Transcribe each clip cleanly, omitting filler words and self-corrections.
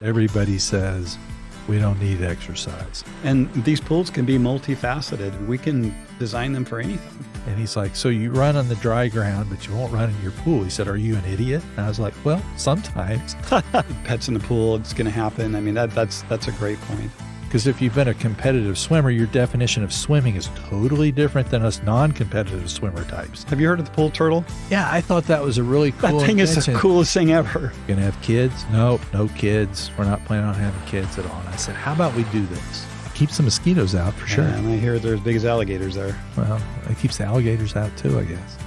Everybody says we don't need exercise. And these pools can be multifaceted. We can design them for anything. And he's like, so you run on the dry ground, but you won't run in your pool. He said, are you an idiot? And I was like, well, sometimes. Pets in the pool, it's going to happen. I mean, that's a great point. Because if you've been a competitive swimmer, your definition of swimming is totally different than us non-competitive swimmer types. Have you heard of the pool turtle? Yeah, I thought that was a really cool That thing is the coolest thing ever. Gonna have kids? Nope, no kids. We're not planning on having kids at all. And I said, how about we do this? Keeps the mosquitoes out for sure. Yeah, and I hear they're as big as alligators there. Well, it keeps the alligators out too, I guess.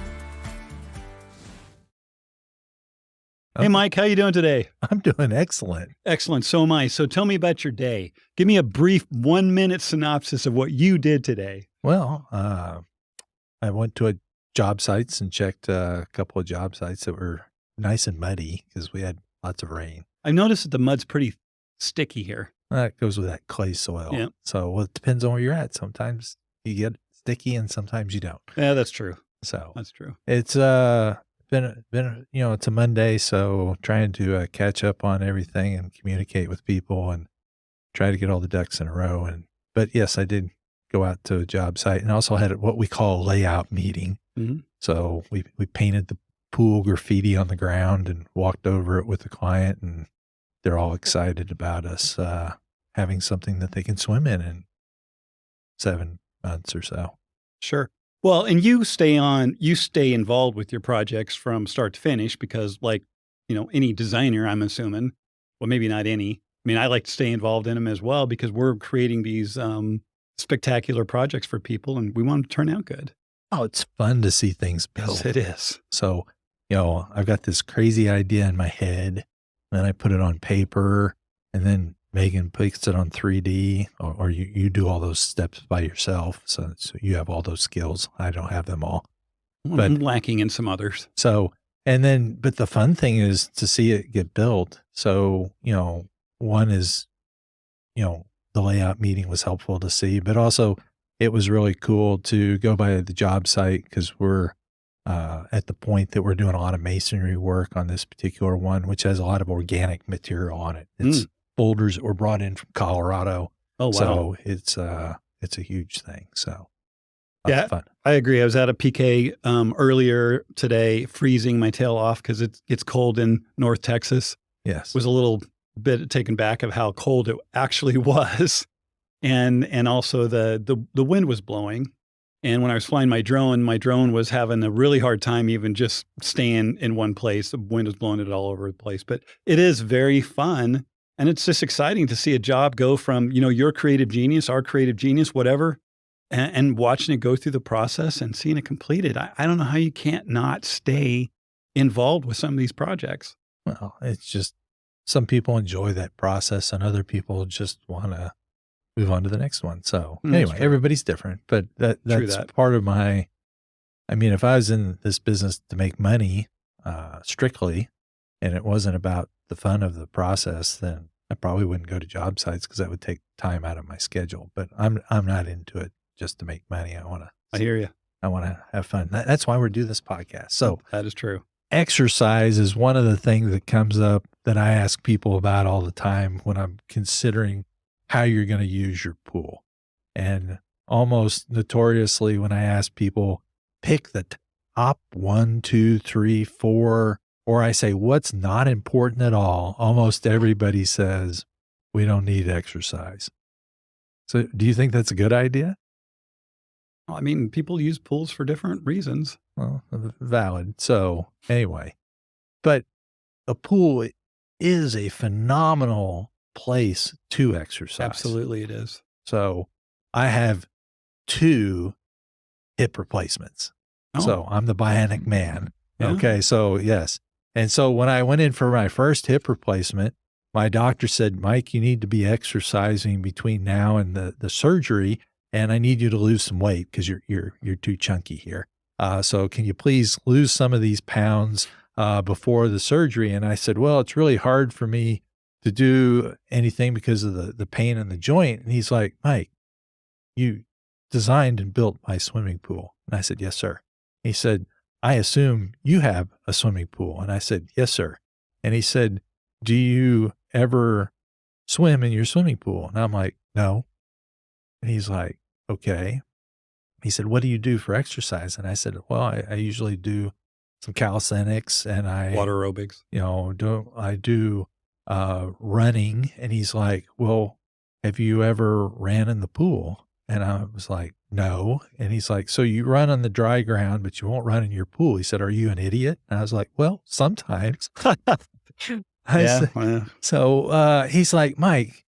Hey, Mike, how you doing today? I'm doing excellent. Excellent. So am I. So tell me about your day. Give me a brief 1-minute synopsis of what you did today. Well, I went to a job sites and checked a couple of job sites that were nice and muddy because we had lots of rain. I've noticed that the mud's pretty sticky here. That goes with that clay soil. Yeah. So, well, it depends on where you're at. Sometimes you get sticky and sometimes you don't. Yeah, that's true. So that's true. It's been it's a Monday, so trying to catch up on everything and communicate with people and try to get all the ducks in a row. But yes, I did go out to a job site and also had what we call a layout meeting. Mm-hmm. So we painted the pool graffiti on the ground and walked over it with the client, and they're all excited about us having something that they can swim in 7 months or so. Sure. Well, and you stay involved with your projects from start to finish because, like, any designer, I'm assuming, well, maybe not any. I mean, I like to stay involved in them as well because we're creating these spectacular projects for people and we want them to turn out good. Oh, it's fun to see things built. Yes, it is. So, I've got this crazy idea in my head, and then I put it on paper, and then Megan puts it on 3D, or you do all those steps by yourself. So you have all those skills. I don't have them all. But I'm lacking in some others. So, but the fun thing is to see it get built. So, one is, the layout meeting was helpful to see, but also it was really cool to go by the job site because we're at the point that we're doing a lot of masonry work on this particular one, which has a lot of organic material on it. It's boulders that were brought in from Colorado. Oh, wow. So it's a huge thing. So yeah, fun. I agree. I was at a PK earlier today, freezing my tail off because it's cold in North Texas. Yes. Was a little bit taken back of how cold it actually was. And also the wind was blowing. And when I was flying my drone was having a really hard time even just staying in one place. The wind was blowing it all over the place. But it is very fun. And it's just exciting to see a job go from, your creative genius, our creative genius, whatever, and watching it go through the process and seeing it completed. I don't know how you can't not stay involved with some of these projects. Well, it's just some people enjoy that process and other people just want to move on to the next one. So anyway, everybody's different, but that's part of if I was in this business to make money strictly, and it wasn't about the fun of the process, then I probably wouldn't go to job sites because that would take time out of my schedule. But I'm not into it just to make money. I hear you. I want to have fun. That's why we're doing this podcast. So that is true. Exercise is one of the things that comes up that I ask people about all the time when I'm considering how you're going to use your pool. And almost notoriously when I ask people, pick the top 1, 2, 3, 4, or I say, what's not important at all? Almost everybody says, we don't need exercise. So do you think that's a good idea? Well, people use pools for different reasons. Well, valid. So anyway, but a pool is a phenomenal place to exercise. Absolutely it is. So I have 2 hip replacements. Oh. So I'm the bionic man. Yeah. Okay. So yes. And so when I went in for my first hip replacement, my doctor said, Mike, you need to be exercising between now and the surgery. And I need you to lose some weight because you're too chunky here. So can you please lose some of these pounds before the surgery? And I said, well, it's really hard for me to do anything because of the pain in the joint. And he's like, Mike, you designed and built my swimming pool. And I said, yes, sir. He said, I assume you have a swimming pool. And I said, yes, sir. And he said, do you ever swim in your swimming pool? And I'm like, no. And he's like, okay. He said, what do you do for exercise? And I said, well, I usually do some calisthenics and Water aerobics. I do running. And he's like, well, have you ever ran in the pool? And I was like, no. And he's like, so you run on the dry ground, but you won't run in your pool. He said, are you an idiot? And I was like, well, sometimes. Yeah. Well, So he's like, Mike,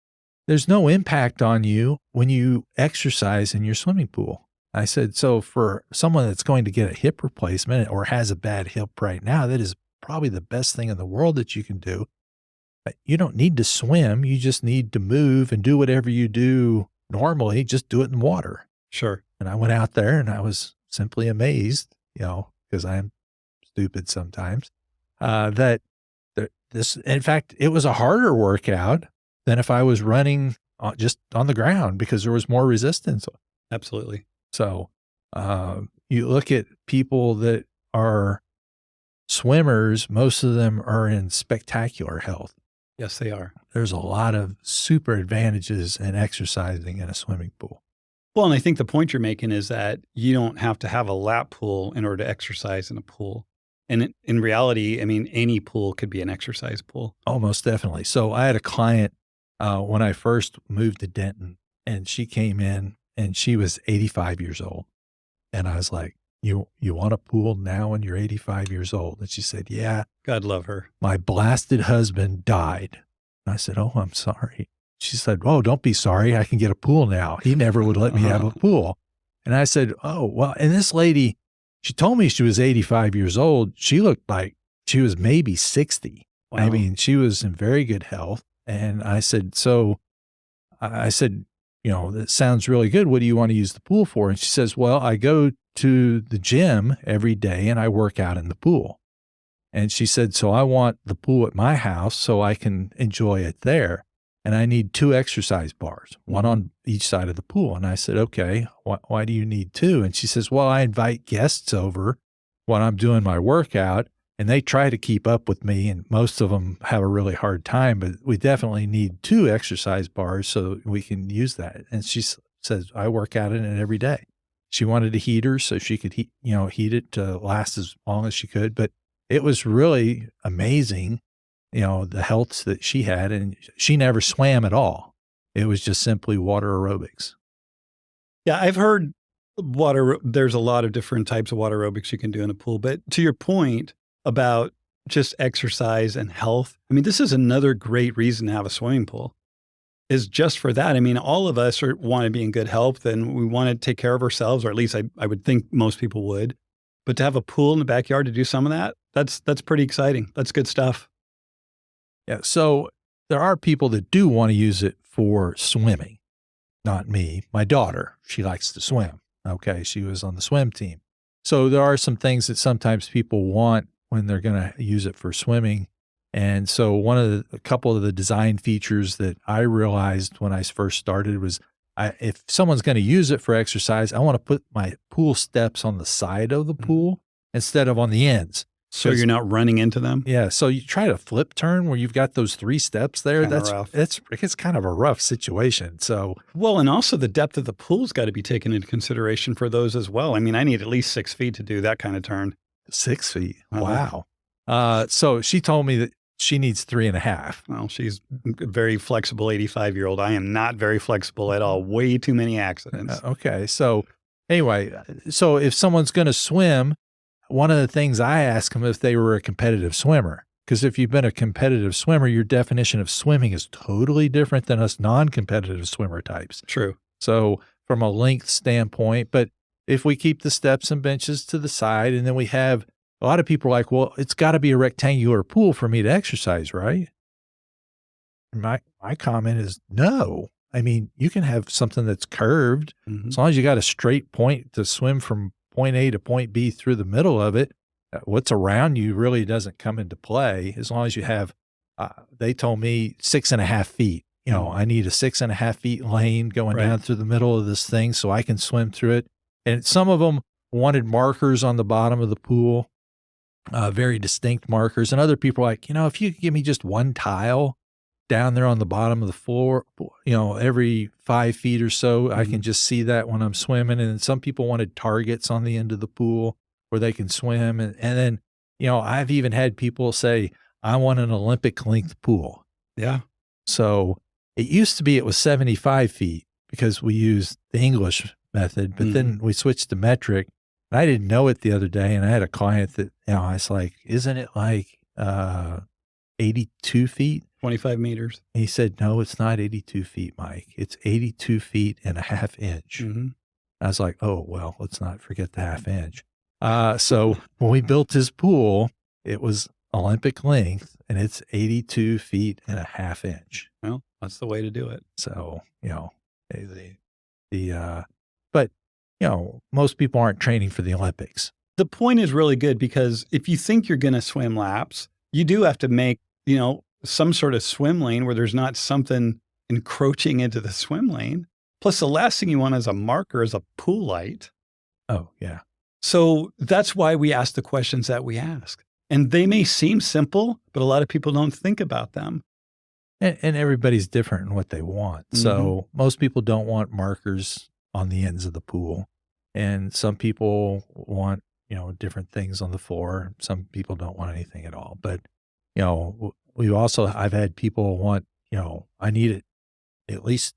there's no impact on you when you exercise in your swimming pool. I said, so for someone that's going to get a hip replacement or has a bad hip right now, that is probably the best thing in the world that you can do. But you don't need to swim. You just need to move and do whatever you do normally. Just do it in water. sure. And I went out there and I was simply amazed, because I'm stupid sometimes, that this, in fact, it was a harder workout than if I was running just on the ground because there was more resistance. Absolutely. So you look at people that are swimmers, most of them are in spectacular health. Yes, they are. There's a lot of super advantages in exercising in a swimming pool. Well, and I think the point you're making is that you don't have to have a lap pool in order to exercise in a pool. And in reality, I mean, any pool could be an exercise pool. Oh, most definitely. So I had a client when I first moved to Denton, and she came in and she was 85 years old. And I was like, you want a pool now when you're 85 years old? And she said, yeah, God love her. my blasted husband died. And I said, oh, I'm sorry. She said, oh, don't be sorry. I can get a pool now. He never would let me have a pool. And I said, oh, well, and this lady, she told me she was 85 years old. She looked like she was maybe 60. Wow. I mean, she was in very good health. And I said, that sounds really good. What do you want to use the pool for? And she says, well, I go to the gym every day and I work out in the pool. And she said, so I want the pool at my house so I can enjoy it there. And I need 2 exercise bars, one on each side of the pool. And I said, okay, why do you need 2? And she says, well, I invite guests over when I'm doing my workout and they try to keep up with me. And most of them have a really hard time, but we definitely need 2 exercise bars so we can use that. And she says, I work out in it every day. She wanted a heater so she could heat it to last as long as she could. But it was really amazing, the health that she had, and she never swam at all. It was just simply water aerobics. Yeah, I've heard there's a lot of different types of water aerobics you can do in a pool. But to your point about just exercise and health, I mean, this is another great reason to have a swimming pool, is just for that. I mean, all of us want to be in good health and we want to take care of ourselves, or at least I would think most people would. But to have a pool in the backyard to do some of that, that's pretty exciting. That's good stuff. Yeah. So there are people that do want to use it for swimming. Not me. My daughter, she likes to swim. Okay. She was on the swim team. So there are some things that sometimes people want when they're going to use it for swimming. And so a couple of the design features that I realized when I first started was if someone's going to use it for exercise, I want to put my pool steps on the side of the pool instead of on the ends. So you're not running into them? Yeah. So you try to flip turn where you've got those 3 steps there. Kinda rough. It's kind of a rough situation. So, well, and also the depth of the pool's got to be taken into consideration for those as well. I mean, I need at least 6 feet to do that kind of turn. 6 feet. Wow. So she told me that she needs 3.5. Well, she's a very flexible 85-year-old. I am not very flexible at all. Way too many accidents. Okay. So anyway, so if someone's going to swim, one of the things I ask them if they were a competitive swimmer, because if you've been a competitive swimmer, your definition of swimming is totally different than us non-competitive swimmer types. True. So from a length standpoint, but if we keep the steps and benches to the side, and then we have a lot of people are like, well, it's got to be a rectangular pool for me to exercise, right? My comment is no. I mean, you can have something that's curved as long as you got a straight point to swim from point A to point B through the middle of it. What's around you really doesn't come into play as long as you have, they told me 6.5 feet. I need a 6.5 feet lane going down through the middle of this thing so I can swim through it. And some of them wanted markers on the bottom of the pool, very distinct markers. And other people are like, if you could give me just one tile down there on the bottom of the floor, every 5 feet or so. I can just see that when I'm swimming. And some people wanted targets on the end of the pool where they can swim. And then, I've even had people say, I want an Olympic length pool. Yeah. So it used to be it was 75 feet because we used the English method, but then we switched to metric. And I didn't know it the other day. And I had a client that, I was like, isn't it like 82 feet? 25 meters. And he said, no, it's not 82 feet, Mike. It's 82 feet and a half inch. I was like, oh, well, let's not forget the half inch. So when we built his pool, it was Olympic length and it's 82 feet and a half inch. Well, that's the way to do it. So, but most people aren't training for the Olympics. The point is really good because if you think you're going to swim laps, you do have to make, some sort of swim lane where there's not something encroaching into the swim lane. Plus, the last thing you want as a marker is a pool light. Oh, yeah. So that's why we ask the questions that we ask. And they may seem simple, but a lot of people don't think about them. And everybody's different in what they want. So most people don't want markers on the ends of the pool. And some people want, different things on the floor. Some people don't want anything at all. But, I've had people want, I need it at least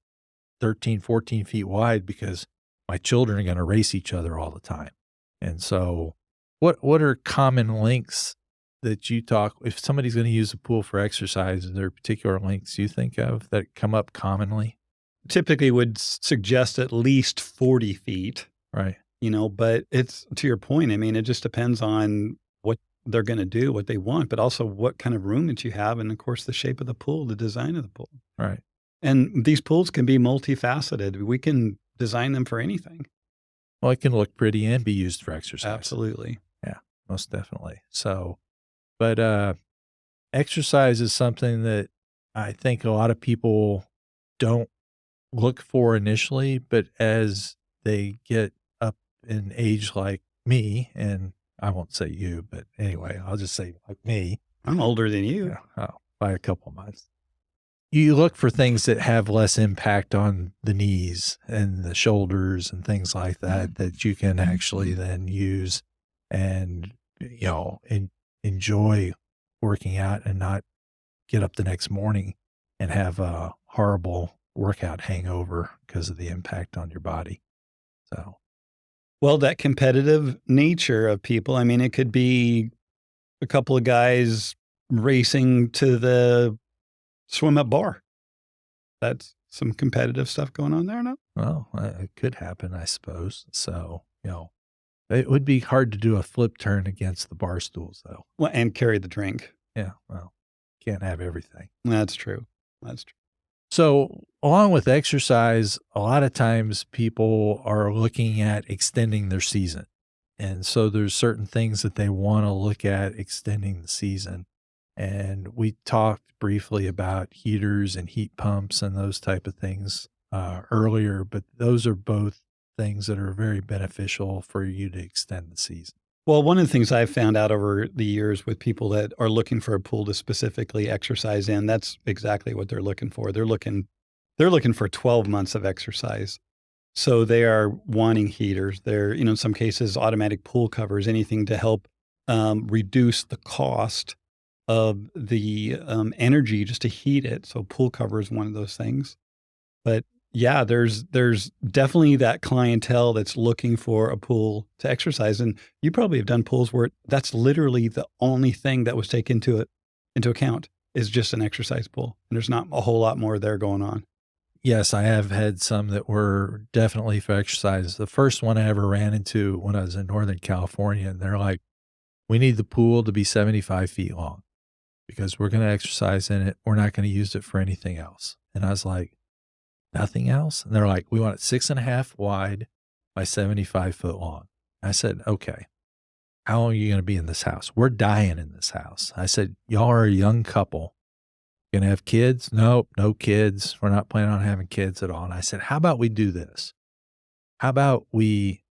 13, 14 feet wide because my children are going to race each other all the time. And so what are common lengths that you if somebody's going to use a pool for exercise, is there particular lengths you think of that come up commonly? Typically would suggest at least 40 feet. Right. But it's to your point. I mean, it just depends on what they're going to do, what they want, but also what kind of room that you have. And of course, the shape of the pool, the design of the pool. Right. And these pools can be multifaceted. We can design them for anything. Well, it can look pretty and be used for exercise. Absolutely. Yeah, most definitely. So, but exercise is something that I think a lot of people don't look for initially, but as they get up in age like me, and I won't say you, but anyway, I'll just say like me. I'm older than you. By a couple months. You look for things that have less impact on the knees and the shoulders and things like that you can actually then use and, enjoy working out and not get up the next morning and have a horrible workout hangover because of the impact on your body. So, well, that competitive nature of people, I mean, it could be a couple of guys racing to the swim up bar. That's some competitive stuff going on there, no? Well, it could happen, I suppose. So, it would be hard to do a flip turn against the bar stools, though. Well, and carry the drink. Yeah, well, can't have everything. That's true. That's true. So, along with exercise, a lot of times people are looking at extending their season. And so there's certain things that they want to look at extending the season. And we talked briefly about heaters and heat pumps and those type of things earlier, but those are both things that are very beneficial for you to extend the season. Well, one of the things I've found out over the years with people that are looking for a pool to specifically exercise in, that's exactly what they're looking for. They're looking for 12 months of exercise. So they are wanting heaters. They're, in some cases, automatic pool covers, anything to help reduce the cost of the energy just to heat it. So pool cover is one of those things. But yeah, there's definitely that clientele that's looking for a pool to exercise. And you probably have done pools where that's literally the only thing that was taken into account is just an exercise pool. And there's not a whole lot more there going on. Yes, I have had some that were definitely for exercise. The first one I ever ran into when I was in Northern California, and they're like, we need the pool to be 75 feet long because we're going to exercise in it. We're not going to use it for anything else. And I was like, nothing else? And they're like, we want it 6.5 wide by 75 foot long. I said, okay, how long are you going to be in this house? We're dying in this house. I said, y'all are a young couple. Going to have kids? Nope, no kids. We're not planning on having kids at all. And I said, how about we do this? How about we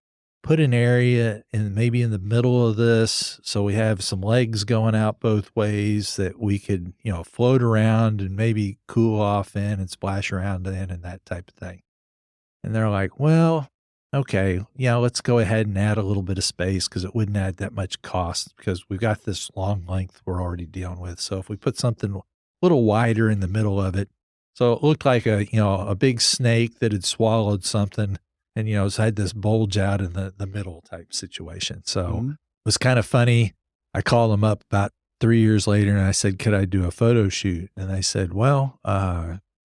put an area maybe in the middle of this, so we have some legs going out both ways that we could, float around and maybe cool off in and splash around in and that type of thing. And they're like, well, okay, let's go ahead and add a little bit of space because it wouldn't add that much cost because we've got this long length we're already dealing with. So if we put something a little wider in the middle of it, so it looked like a big snake that had swallowed something and, it's had this bulge out in the middle type situation. So it was kind of funny. I called them up about 3 years later and I said, could I do a photo shoot? And they said, well,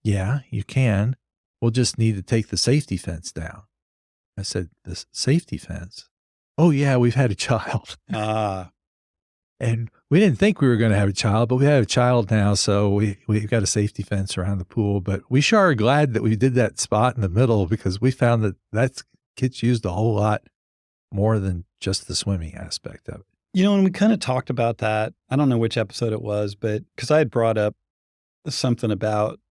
yeah, you can. We'll just need to take the safety fence down. I said, the safety fence? Oh, yeah, we've had a child. And we didn't think we were going to have a child, but we have a child now, so we've got a safety fence around the pool. But we sure are glad that we did that spot in the middle because we found that gets used a whole lot more than just the swimming aspect of it. And we kind of talked about that. I don't know which episode it was, but because I had brought up something about,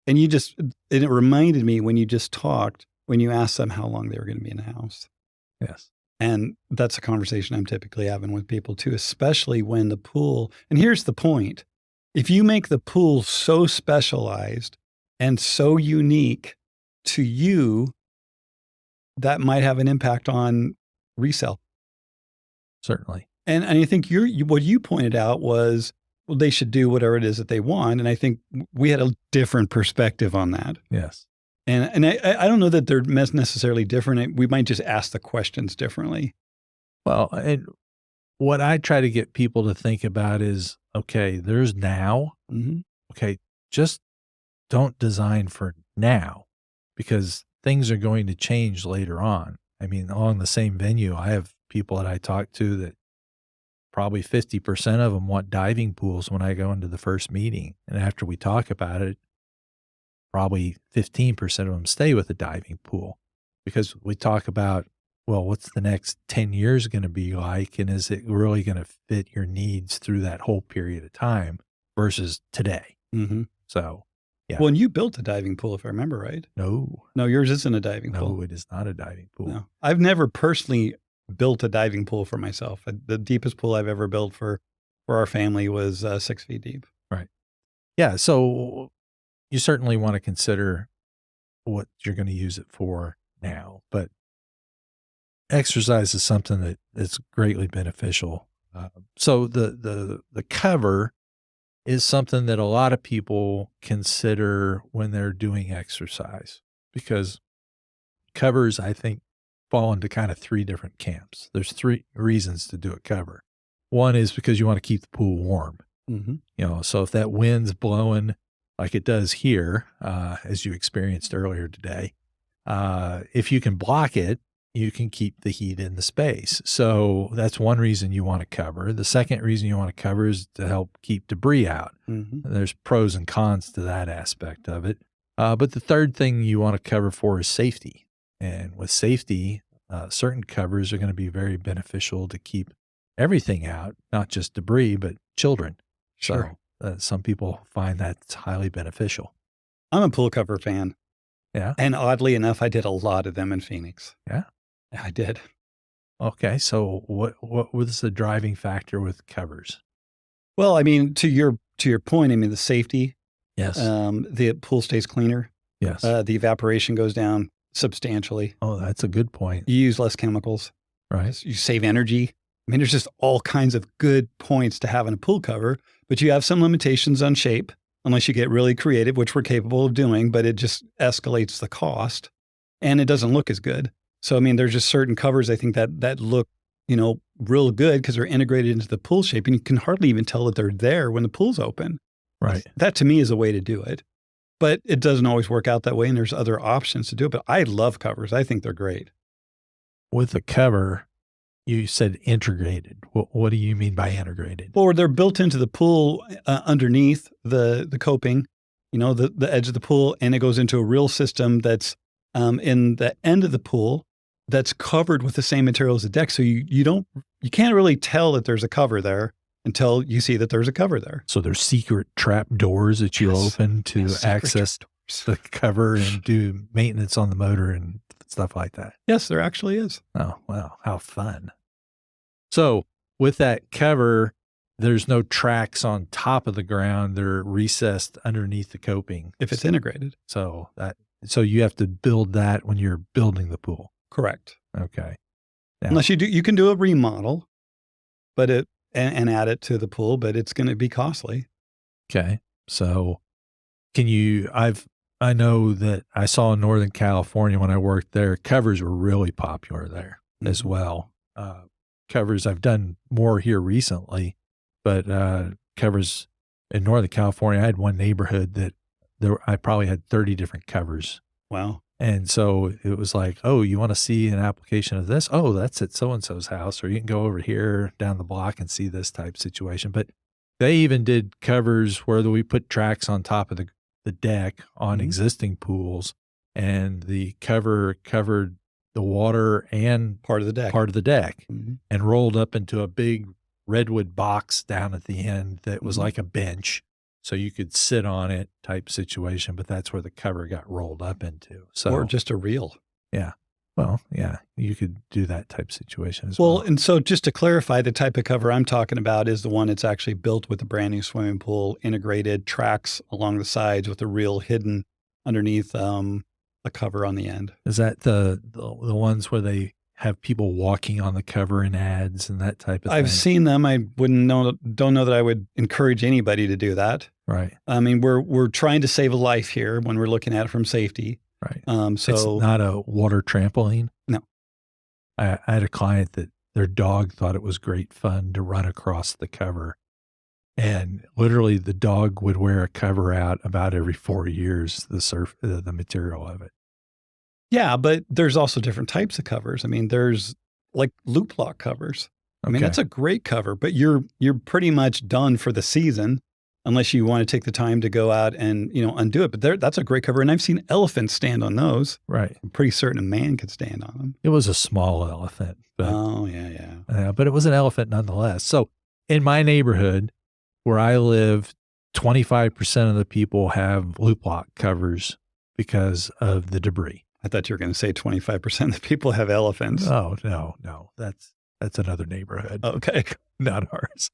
and it reminded me when you just talked, when you asked them how long they were going to be in the house. Yes. And that's a conversation I'm typically having with people too, especially when the pool, and here's the point. If you make the pool so specialized and so unique to you, that might have an impact on resale. Certainly. And I think what you pointed out was, well, they should do whatever it is that they want. And I think we had a different perspective on that. Yes. And I don't know that they're necessarily different. We might just ask the questions differently. Well, and what I try to get people to think about is, okay, there's now. Mm-hmm. Okay, just don't design for now because things are going to change later on. I mean, along the same venue, I have people that I talk to that probably 50% of them want diving pools when I go into the first meeting. And after we talk about it, probably 15% of them stay with a diving pool because we talk about, well, what's the next 10 years going to be like? And is it really going to fit your needs through that whole period of time versus today? Mm-hmm. So, yeah. Well, and you built a diving pool, if I remember right. No, yours isn't a diving pool. No, it is not a diving pool. No. I've never personally built a diving pool for myself. The deepest pool I've ever built for our family was 6 feet deep. Right. Yeah. So you certainly want to consider what you're going to use it for now, but exercise is something that's greatly beneficial. So the cover is something that a lot of people consider when they're doing exercise because covers, I think, fall into kind of 3 different camps. There's 3 reasons to do a cover. One is because you want to keep the pool warm. Mm-hmm. So if that wind's blowing like it does here, as you experienced earlier today, if you can block it, you can keep the heat in the space. So that's one reason you want to cover. The second reason you want to cover is to help keep debris out. Mm-hmm. There's pros and cons to that aspect of it. But the third thing you want to cover for is safety. And with safety, certain covers are going to be very beneficial to keep everything out, not just debris, but children. Sure. So some people find that's highly beneficial. I'm a pool cover fan. Yeah. And oddly enough, I did a lot of them in Phoenix. Yeah. I did. Okay. So what was the driving factor with covers? Well, I mean, to your point, I mean, the safety. Yes. The pool stays cleaner. Yes. The evaporation goes down substantially. Oh, that's a good point. You use less chemicals. Right. You save energy. I mean, there's just all kinds of good points to having a pool cover, but you have some limitations on shape unless you get really creative, which we're capable of doing, but it just escalates the cost and it doesn't look as good. So, I mean, there's just certain covers, I think that look, real good because they're integrated into the pool shape and you can hardly even tell that they're there when the pool's open. Right. That to me is a way to do it, but it doesn't always work out that way. And there's other options to do it, but I love covers. I think they're great. With the cover, you said integrated. What do you mean by integrated? Or they're built into the pool underneath the coping, the edge of the pool, and it goes into a real system that's in the end of the pool that's covered with the same material as the deck. So you can't really tell that there's a cover there until you see that there's a cover there. So there's secret trap doors that you open to access the cover and do maintenance on the motor and stuff like that? Yes, there actually is. Oh, wow. How fun. So with that cover, there's no tracks on top of the ground. They're recessed underneath the coping. If it's integrated. So you have to build that when you're building the pool. Correct. Okay. Now, Unless you can do a remodel, but and add it to the pool, but it's going to be costly. okay. So I know that I saw in Northern California when I worked there, covers were really popular there as well. Covers, I've done more here recently, but covers in Northern California, I had one neighborhood that I probably had 30 different covers. Wow. And so it was like, oh, you want to see an application of this? Oh, that's at so-and-so's house, or you can go over here down the block and see this type situation. But they even did covers where we put tracks on top of the deck on existing pools, and the cover covered the water and Part of the deck. And rolled up into a big redwood box down at the end that was like a bench. So you could sit on it type situation, but that's where the cover got rolled up into. So, Or just a reel. Yeah. Well, yeah, you could do that type situation as well. Well, and so just to clarify, the type of cover I'm talking about is the one that's actually built with a brand new swimming pool, integrated tracks along the sides with a reel hidden underneath a cover on the end. Is that the ones where they have people walking on the cover in ads and that type of thing? I've seen them. I don't know that I would encourage anybody to do that. Right. I mean, we're trying to save a life here when we're looking at it from safety. Right. So it's not a water trampoline. No. I had a client that their dog thought it was great fun to run across the cover. And literally the dog would wear a cover out about every 4 years, the material of it. Yeah, but there's also different types of covers. I mean, there's like loop lock covers. I mean, that's a great cover, but you're pretty much done for the season unless you want to take the time to go out and, undo it. But that's a great cover. And I've seen elephants stand on those. Right. I'm pretty certain a man could stand on them. It was a small elephant. But, oh, yeah. But it was an elephant nonetheless. So in my neighborhood where I live, 25% of the people have loop lock covers because of the debris. I thought you were going to say 25% of the people have elephants. Oh, no. That's another neighborhood. Okay. Not ours.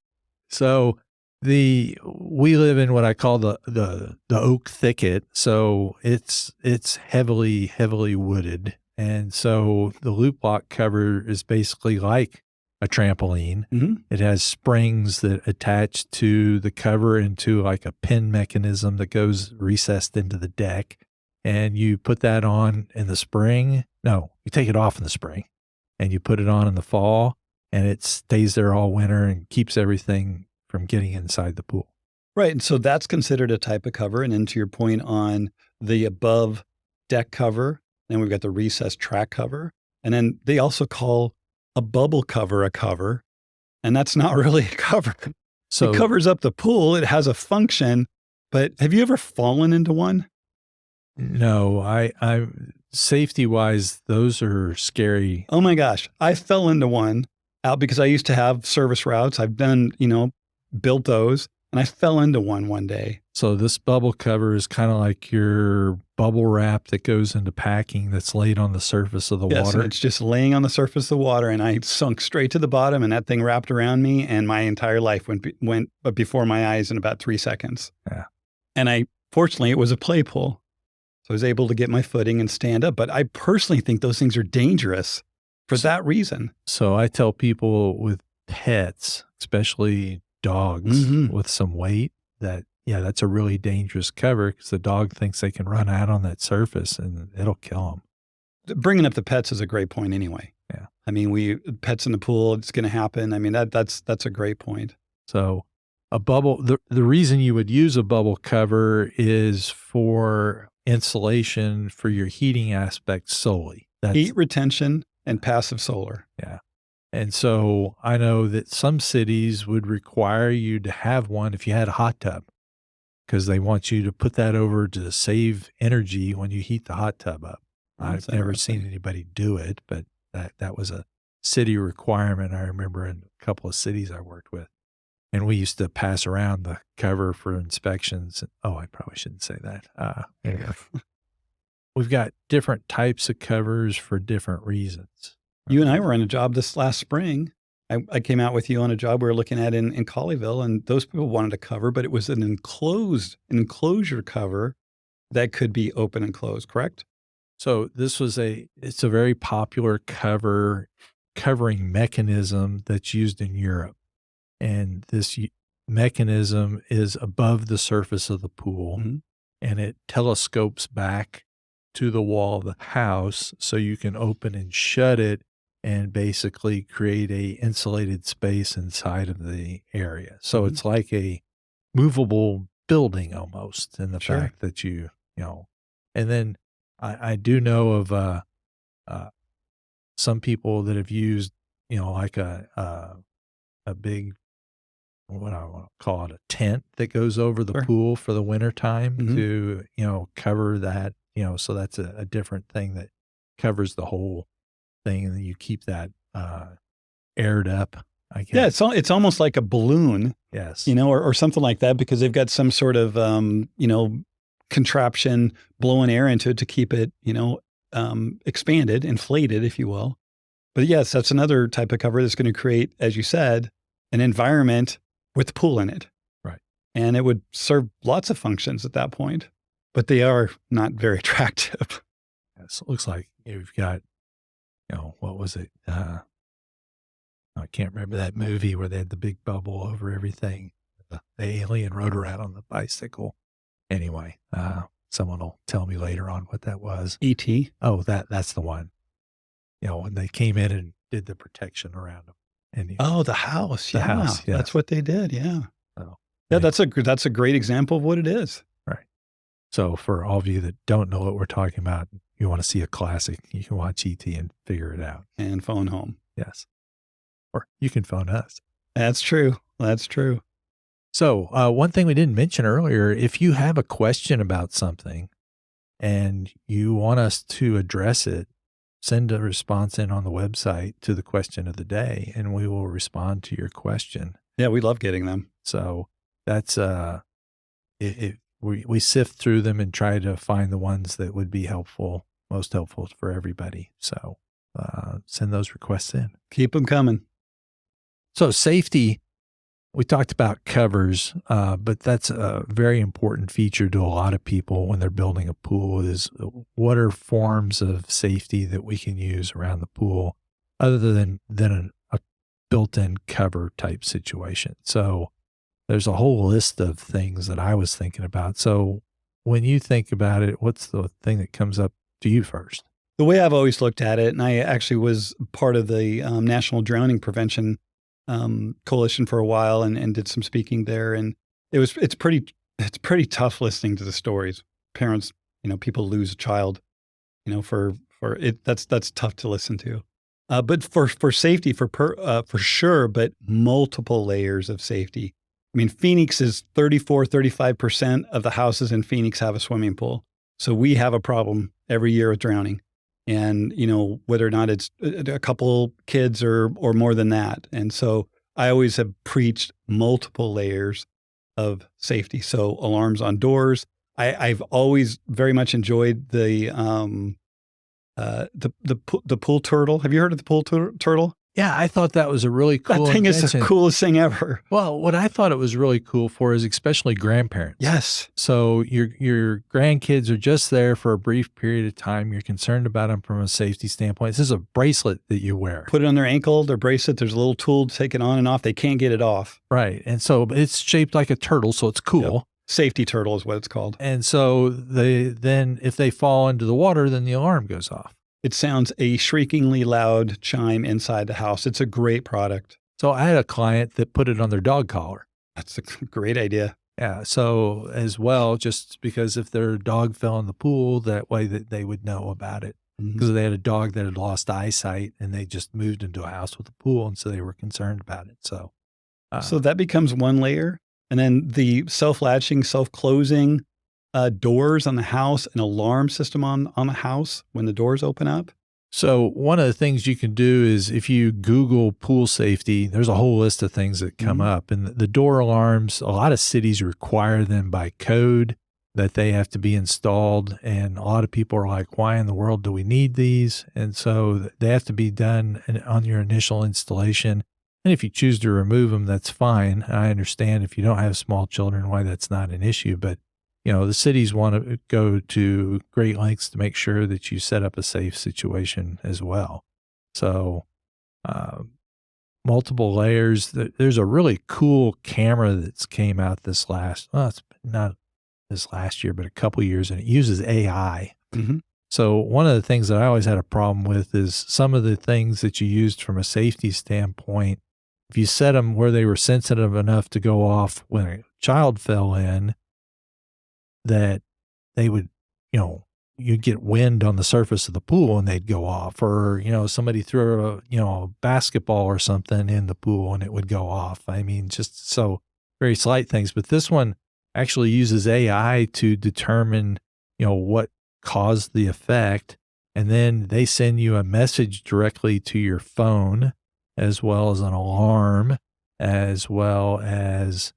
So we live in what I call the oak thicket. So it's heavily wooded. And so the loop lock cover is basically like a trampoline. It has springs that attach to the cover into like a pin mechanism that goes recessed into the deck. And you put that on in the spring. No, you take it off in the spring and you put it on in the fall, and it stays there all winter and keeps everything from getting inside the pool. Right. And so that's considered a type of cover. And then to your point on the above deck cover, then we've got the recessed track cover. And then they also call a bubble cover a cover. And that's not really a cover. So it covers up the pool. It has a function. But have you ever fallen into one? No, I safety wise, those are scary. Oh my gosh. I fell into one out because I used to have service routes. I've done, built those, and I fell into one day. So this bubble cover is kind of like your bubble wrap that goes into packing that's laid on the surface of the water. It's just laying on the surface of the water, and I sunk straight to the bottom, and that thing wrapped around me, and my entire life went before my eyes in about 3 seconds. Yeah. And fortunately, it was a play pool. So I was able to get my footing and stand up. But I personally think those things are dangerous for that reason. So I tell people with pets, especially dogs with some weight, that, that's a really dangerous cover because the dog thinks they can run out on that surface and it'll kill them. Bringing up the pets is a great point anyway. Yeah. I mean, pets in the pool, it's going to happen. I mean, that's a great point. So a bubble, the reason you would use a bubble cover is for insulation for your heating aspect solely. That's heat retention and passive solar. Yeah. And so I know that some cities would require you to have one if you had a hot tub because they want you to put that over to save energy when you heat the hot tub up. I've never seen anybody do it, but that was a city requirement. I remember in a couple of cities I worked with. And we used to pass around the cover for inspections. Oh, I probably shouldn't say that. we've got different types of covers for different reasons. You and I were on a job this last spring. I came out with you on a job we were looking at in Colleyville, and those people wanted a cover, but it was an enclosure cover that could be open and closed, correct? So this was it's a very popular covering mechanism that's used in Europe. And this mechanism is above the surface of the pool, and it telescopes back to the wall of the house so you can open and shut it and basically create a insulated space inside of the area. So it's like a movable building almost in the fact that you know, and then I do know of some people that have used, like a big, what I want to call it, a tent that goes over the pool for the winter time to, cover that, so that's a different thing that covers the whole thing. And then you keep that aired up, I guess. Yeah, it's almost like a balloon. Yes. Or something like that, because they've got some sort of, contraption blowing air into it to keep it, expanded, inflated, if you will. But yes, that's another type of cover that's going to create, as you said, an environment with the pool in it. Right. And it would serve lots of functions at that point, but they are not very attractive. Yes, it looks like you've got, what was it? I can't remember that movie where they had the big bubble over everything. The alien rode around on the bicycle. Anyway, someone will tell me later on what that was. E.T. Oh, that's the one. When they came in and did the protection around them. And the house. The house, yes. That's what they did. Yeah. Oh, yeah, that's a great example of what it is. Right. So for all of you that don't know what we're talking about, you want to see a classic, you can watch E.T. and figure it out. And phone home. Yes. Or you can phone us. That's true. That's true. So one thing we didn't mention earlier, if you have a question about something and you want us to address it, send a response in on the website to the question of the day, and we will respond to your question. Yeah, we love getting them. So that's we sift through them and try to find the ones that would be most helpful for everybody. So send those requests in. Keep them coming. So safety, we talked about covers, but that's a very important feature to a lot of people when they're building a pool is what are forms of safety that we can use around the pool other than a built-in cover type situation. So there's a whole list of things that I was thinking about. So when you think about it, what's the thing that comes up to you first? The way I've always looked at it, and I actually was part of the National Drowning Prevention Coalition for a while and did some speaking there. And it's pretty tough listening to the stories. Parents, people lose a child, for it. That's tough to listen to. But for safety, for sure, but multiple layers of safety. I mean, Phoenix is 35% of the houses in Phoenix have a swimming pool. So we have a problem every year with drowning. And, whether or not it's a couple kids or more than that. And so I always have preached multiple layers of safety. So alarms on doors. I've always very much enjoyed the pool turtle. Have you heard of the pool turtle? Yeah, I thought that was a really cool That thing invention. is the coolest thing ever. Well, what I thought it was really cool for is especially grandparents. Yes. So your grandkids are just there for a brief period of time. You're concerned about them from a safety standpoint. This is a bracelet that you wear. Put it on their ankle, their bracelet. There's a little tool to take it on and off. They can't get it off. Right. And so it's shaped like a turtle, so it's cool. Yep. Safety turtle is what it's called. And so then if they fall into the water, then the alarm goes off. It sounds a shriekingly loud chime inside the house. It's a great product. So I had a client that put it on their dog collar. That's a great idea. Yeah. So as well, just because if their dog fell in the pool, that way that they would know about it. Because they had a dog that had lost eyesight and they just moved into a house with a pool. And so they were concerned about it. So that becomes one layer. And then the self-latching, self-closing doors on the house, an alarm system on the house when the doors open up. So one of the things you can do is if you Google pool safety, there's a whole list of things that come up. And the door alarms, a lot of cities require them by code. that they have to be installed. And a lot of people are like, why in the world do we need these? And so they have to be done on your initial installation. And if you choose to remove them, that's fine. I understand if you don't have small children, why that's not an issue. But, the cities want to go to great lengths to make sure that you set up a safe situation as well. So, multiple layers. There's a really cool camera that's came out it's not this last year, but a couple years, and it uses AI. Mm-hmm. So one of the things that I always had a problem with is some of the things that you used from a safety standpoint. If you set them where they were sensitive enough to go off when a child fell in, that they would, you'd get wind on the surface of the pool and they'd go off, or, somebody threw a basketball or something in the pool and it would go off. I mean, just so very slight things. But this one actually uses AI to determine, what caused the effect. And then they send you a message directly to your phone, as well as an alarm, as well as,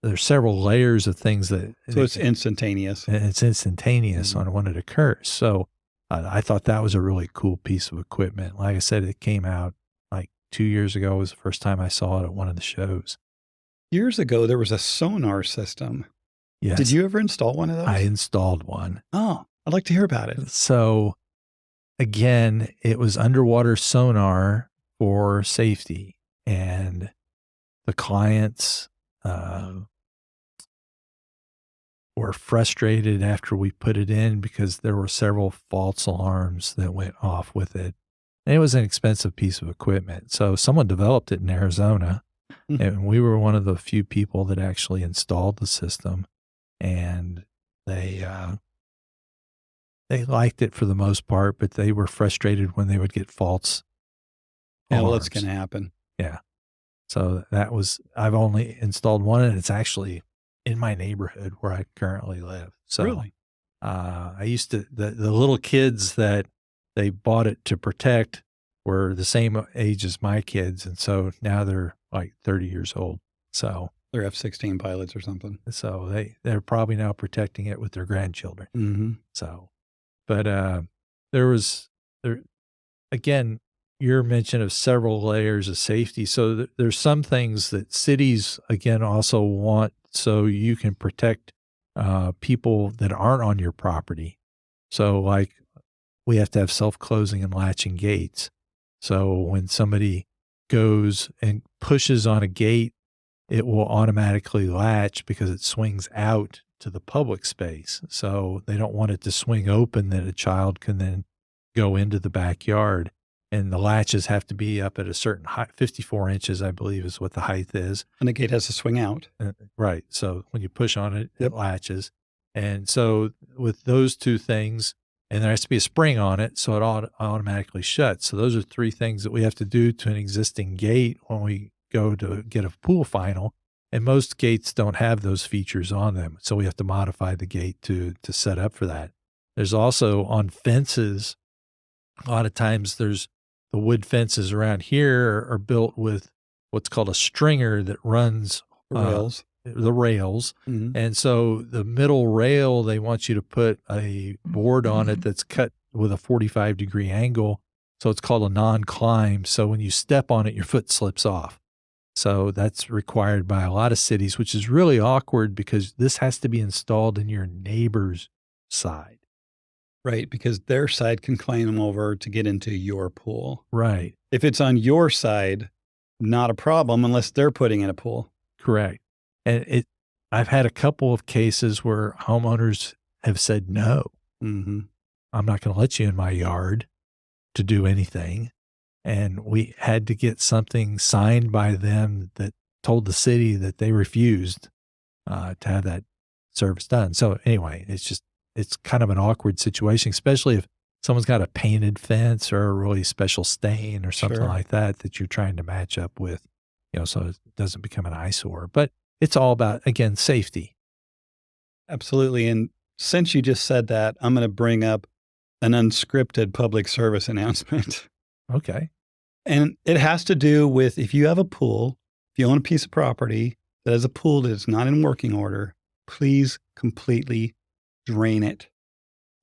there's several layers of things that. So it's instantaneous. It's instantaneous on when it occurs. So I thought that was a really cool piece of equipment. Like I said, it came out like 2 years ago was the first time I saw it at one of the shows. Years ago, there was a sonar system. Yes. Did you ever install one of those? I installed one. Oh, I'd like to hear about it. So again, it was underwater sonar for safety, and the clients were frustrated after we put it in because there were several false alarms that went off with it. And it was an expensive piece of equipment. So someone developed it in Arizona, and we were one of the few people that actually installed the system. And they liked it for the most part, but they were frustrated when they would get false alarms. Well, that's going to happen. Yeah. So I've only installed one, and it's actually in my neighborhood where I currently live. So really, I used to, the little kids that they bought it to protect were the same age as my kids. And so now they're like 30 years old. So they're F-16 pilots or something. So they're probably now protecting it with their grandchildren. Mm-hmm. So, but again, your mention of several layers of safety. So there's some things that cities, again, also want so you can protect people that aren't on your property. So like we have to have self-closing and latching gates. So when somebody goes and pushes on a gate, it will automatically latch because it swings out to the public space. So they don't want it to swing open that a child can then go into the backyard. And the latches have to be up at a certain height, 54 inches, I believe is what the height is. And the gate has to swing out. Right. So when you push on it, it latches. And so with those two things, and there has to be a spring on it, so it automatically shuts. So those are three things that we have to do to an existing gate when we go to get a pool final. And most gates don't have those features on them. So we have to modify the gate to set up for that. There's also on fences, a lot of times there's the wood fences around here are built with what's called a stringer that runs the rails. Mm-hmm. And so the middle rail, they want you to put a board on it that's cut with a 45-degree angle. So it's called a non-climb. So when you step on it, your foot slips off. So that's required by a lot of cities, which is really awkward because this has to be installed in your neighbor's side. Right, because their side can climb them over to get into your pool. Right. If it's on your side, not a problem unless they're putting in a pool. Correct. And I've had a couple of cases where homeowners have said, no, mm-hmm. I'm not going to let you in my yard to do anything. And we had to get something signed by them that told the city that they refused to have that service done. So anyway, it's kind of an awkward situation, especially if someone's got a painted fence or a really special stain or something like that you're trying to match up with, so it doesn't become an eyesore. But it's all about, again, safety. Absolutely. And since you just said that, I'm going to bring up an unscripted public service announcement. Okay. And it has to do with if you have a pool, if you own a piece of property that has a pool that is not in working order, please completely drain it.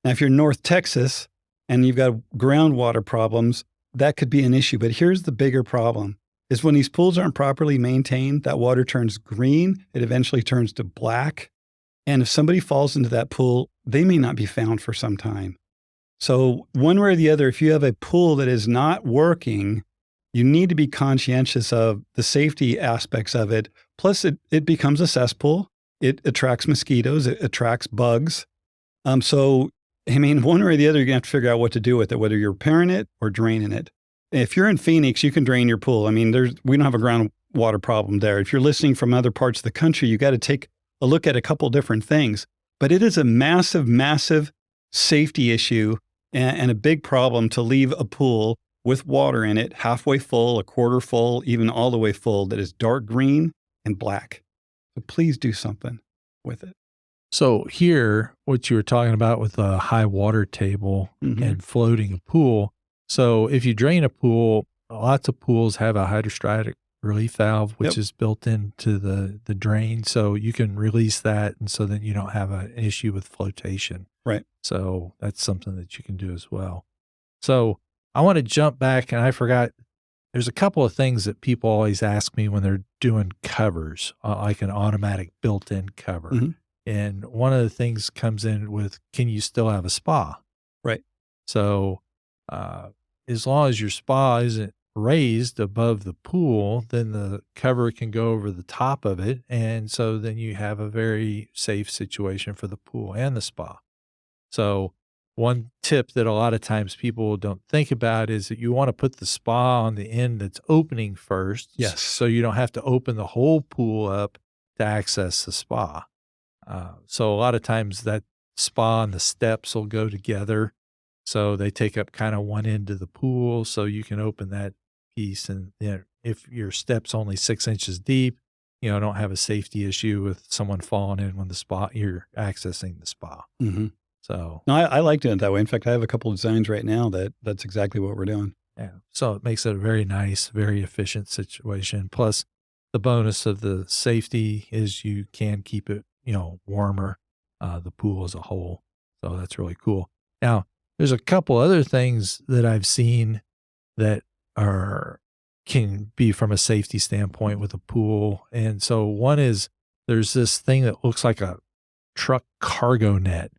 Now, if you're in North Texas and you've got groundwater problems, that could be an issue. But here's the bigger problem is when these pools aren't properly maintained, that water turns green. It eventually turns to black. And if somebody falls into that pool, they may not be found for some time. So one way or the other, if you have a pool that is not working, you need to be conscientious of the safety aspects of it. Plus, it becomes a cesspool. It attracts mosquitoes. It attracts bugs. So, I mean, one way or the other, you're going to have to figure out what to do with it, whether you're repairing it or draining it. If you're in Phoenix, you can drain your pool. I mean, we don't have a groundwater problem there. If you're listening from other parts of the country, you got to take a look at a couple different things. But it is a massive, massive safety issue and a big problem to leave a pool with water in it, halfway full, a quarter full, even all the way full, that is dark green and black. So please do something with it. So here, what you were talking about with a high water table and floating a pool. So if you drain a pool, lots of pools have a hydrostatic relief valve, which is built into the drain. So you can release that. And so then you don't have an issue with flotation. Right. So that's something that you can do as well. So I want to jump back, and I forgot, there's a couple of things that people always ask me when they're doing covers, like an automatic built-in cover. And one of the things comes in with, can you still have a spa? Right. So as long as your spa isn't raised above the pool, then the cover can go over the top of it. And so then you have a very safe situation for the pool and the spa. So one tip that a lot of times people don't think about is that you want to put the spa on the end that's opening first. Yes. So you don't have to open the whole pool up to access the spa. So a lot of times that spa and the steps will go together. So they take up kind of one end of the pool. So you can open that piece. And if your step's only 6 inches deep, don't have a safety issue with someone falling in when you're accessing the spa. So no, I like doing it that way. In fact, I have a couple of designs right now that's exactly what we're doing. Yeah. So it makes it a very nice, very efficient situation. Plus the bonus of the safety is you can keep it, warmer, the pool as a whole. So that's really cool. Now, there's a couple other things that I've seen that can be from a safety standpoint with a pool. And so one is there's this thing that looks like a truck cargo net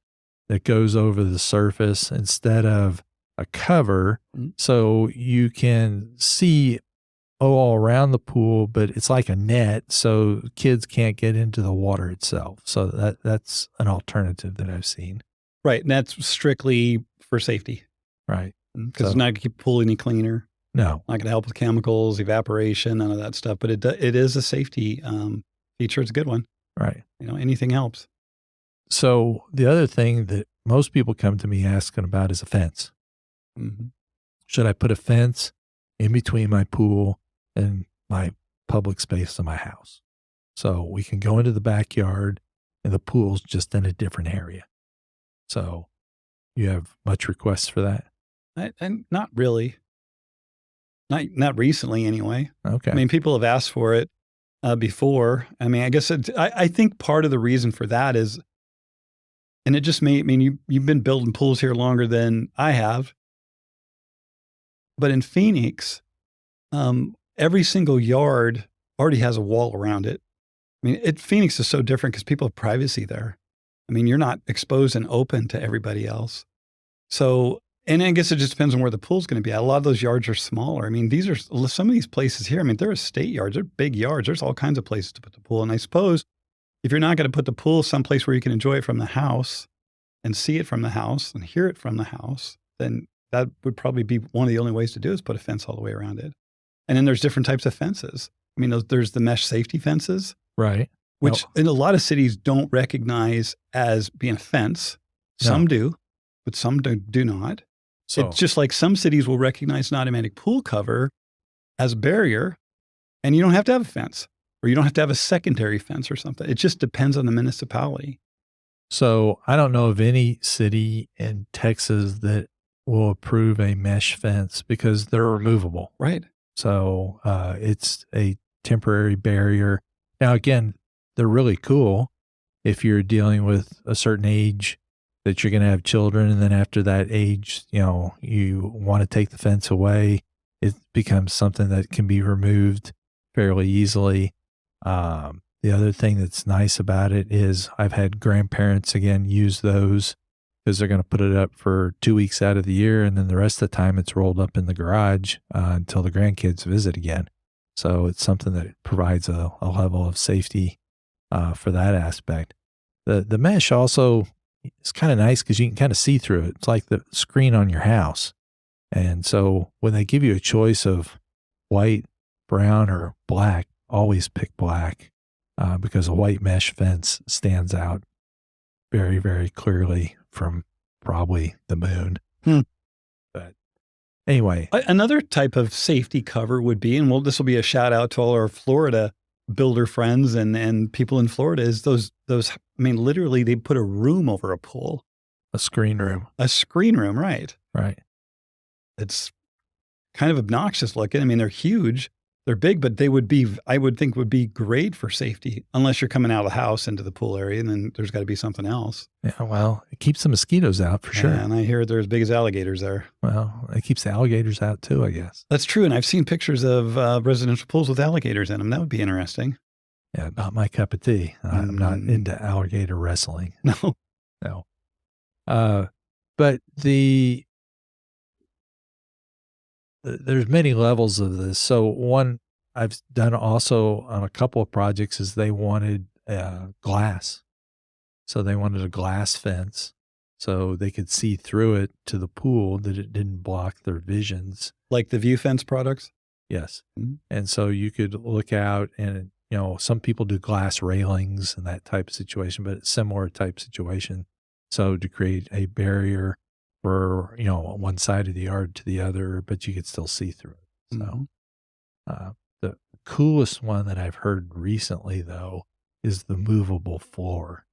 that goes over the surface instead of a cover. So you can see all around the pool, but it's like a net, so kids can't get into the water itself. So that's an alternative that I've seen. Right. And that's strictly for safety. Right. Because it's not going to keep the pool any cleaner. No. Not going to help with chemicals, evaporation, none of that stuff. But it is a safety feature. It's a good one. Right. Anything helps. So the other thing that most people come to me asking about is a fence. Should I put a fence in between my pool and my public space in my house? So we can go into the backyard and the pool's just in a different area. So you have much requests for that? And not really. Not recently anyway. Okay. I mean, people have asked for it before. I mean, I guess I think part of the reason for that is, and it just you've been building pools here longer than I have. But in Phoenix, every single yard already has a wall around it. I mean, Phoenix is so different because people have privacy there. I mean, you're not exposed and open to everybody else. So, and I guess it just depends on where the pool's going to be at. A lot of those yards are smaller. I mean, some of these places here, I mean, they're estate yards. They're big yards. There's all kinds of places to put the pool. And I suppose if you're not going to put the pool someplace where you can enjoy it from the house and see it from the house and hear it from the house, then that would probably be one of the only ways to do is put a fence all the way around it. And then there's different types of fences. I mean, there's the mesh safety fences. Right. Which in a lot of cities don't recognize as being a fence. Some do, but some do not. So it's just like some cities will recognize an automatic pool cover as a barrier, and you don't have to have a fence, or you don't have to have a secondary fence or something. It just depends on the municipality. So I don't know of any city in Texas that will approve a mesh fence because they're removable. Right. So it's a temporary barrier. Now, again, they're really cool, if you're dealing with a certain age that you're going to have children, and then after that age, you want to take the fence away, it becomes something that can be removed fairly easily. The other thing that's nice about it is I've had grandparents, again, use those because they're going to put it up for 2 weeks out of the year, and then the rest of the time it's rolled up in the garage until the grandkids visit again. So it's something that provides a level of safety for that aspect. The mesh also is kind of nice because you can kind of see through it. It's like the screen on your house. And so when they give you a choice of white, brown, or black, always pick black because a white mesh fence stands out very, very clearly from probably the moon. But anyway. Another type of safety cover would be, and this will be a shout out to all our Florida builder friends and people in Florida, is those, literally they put a room over a pool. A screen room. A screen room, right. Right. It's kind of obnoxious looking. They're huge. They're big, but I would think would be great for safety, unless you're coming out of the house into the pool area, and then there's got to be something else. Yeah, well, it keeps the mosquitoes out for sure. And I hear they're as big as alligators there. Well, it keeps the alligators out too, I guess. That's true, and I've seen pictures of residential pools with alligators in them. That would be interesting. Yeah, not my cup of tea. I'm not into alligator wrestling. No. But there's many levels of this. So one I've done also on a couple of projects is they wanted glass. So they wanted a glass fence so they could see through it to the pool, that it didn't block their visions. Like the View Fence products? Yes. Mm-hmm. And so you could look out and, some people do glass railings and that type of situation, but it's similar type situation. So to create a barrier for, one side of the yard to the other, but you could still see through it. So the coolest one that I've heard recently, though, is the movable floor.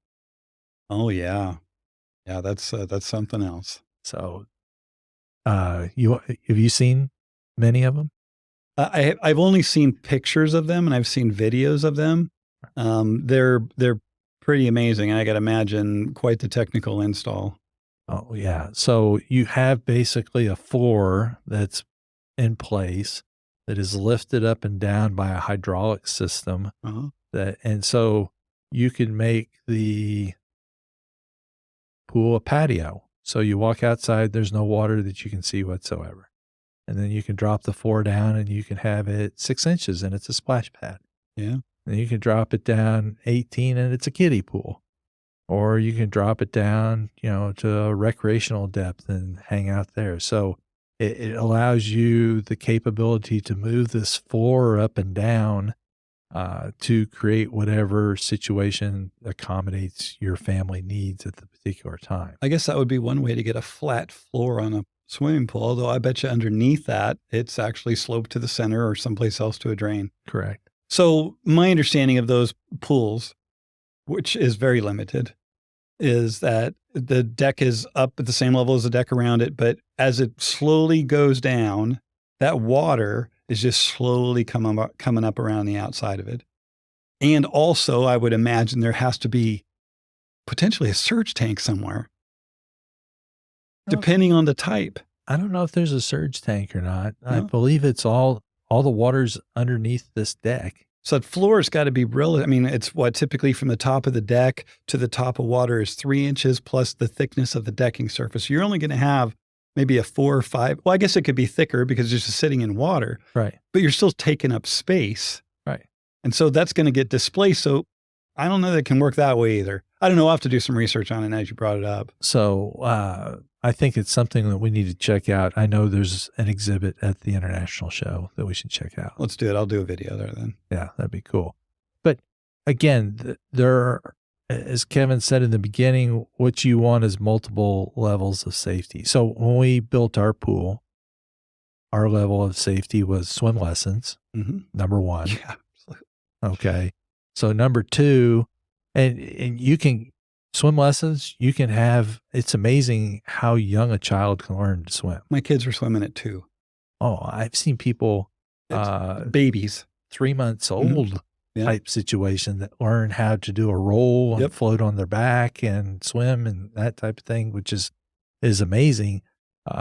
Oh, yeah. Yeah, that's something else. So have you seen many of them? I've only seen pictures of them, and I've seen videos of them. They're pretty amazing. And I got to imagine quite the technical install. Oh, yeah. So you have basically a floor that's in place that is lifted up and down by a hydraulic system. And so you can make the pool a patio. So you walk outside, there's no water that you can see whatsoever. And then you can drop the floor down and you can have it 6 inches and it's a splash pad. Yeah. And you can drop it down 18 and it's a kiddie pool. Or you can drop it down, to a recreational depth and hang out there. So it allows you the capability to move this floor up and down to create whatever situation accommodates your family needs at the particular time. I guess that would be one way to get a flat floor on a swimming pool, although I bet you underneath that, it's actually sloped to the center or someplace else to a drain. Correct. So my understanding of those pools, which is very limited, is that the deck is up at the same level as the deck around it, but as it slowly goes down, that water is just slowly coming up around the outside of it. And also, I would imagine there has to be potentially a surge tank somewhere, depending on the type. I don't know if there's a surge tank or not. No? I believe it's all the water's underneath this deck. So that floor's got to be it's what typically from the top of the deck to the top of water is 3 inches plus the thickness of the decking surface. You're only going to have maybe a 4 or 5. Well, I guess it could be thicker because it's just sitting in water. Right. But you're still taking up space. Right. And so that's going to get displaced. So I don't know that it can work that way either. I don't know. I'll have to do some research on it as you brought it up. So I think it's something that we need to check out. I know there's an exhibit at the international show that we should check out. Let's do it. I'll do a video there then. Yeah, that'd be cool. But again, there are, as Kevin said in the beginning, what you want is multiple levels of safety. So when we built our pool, our level of safety was swim lessons, number one. Yeah, absolutely. Okay. So number two, and you can swim lessons, you can have, it's amazing how young a child can learn to swim. My kids were swimming at 2. Oh, I've seen people, babies, 3 months old type situation that learn how to do a roll and float on their back and swim and that type of thing, which is amazing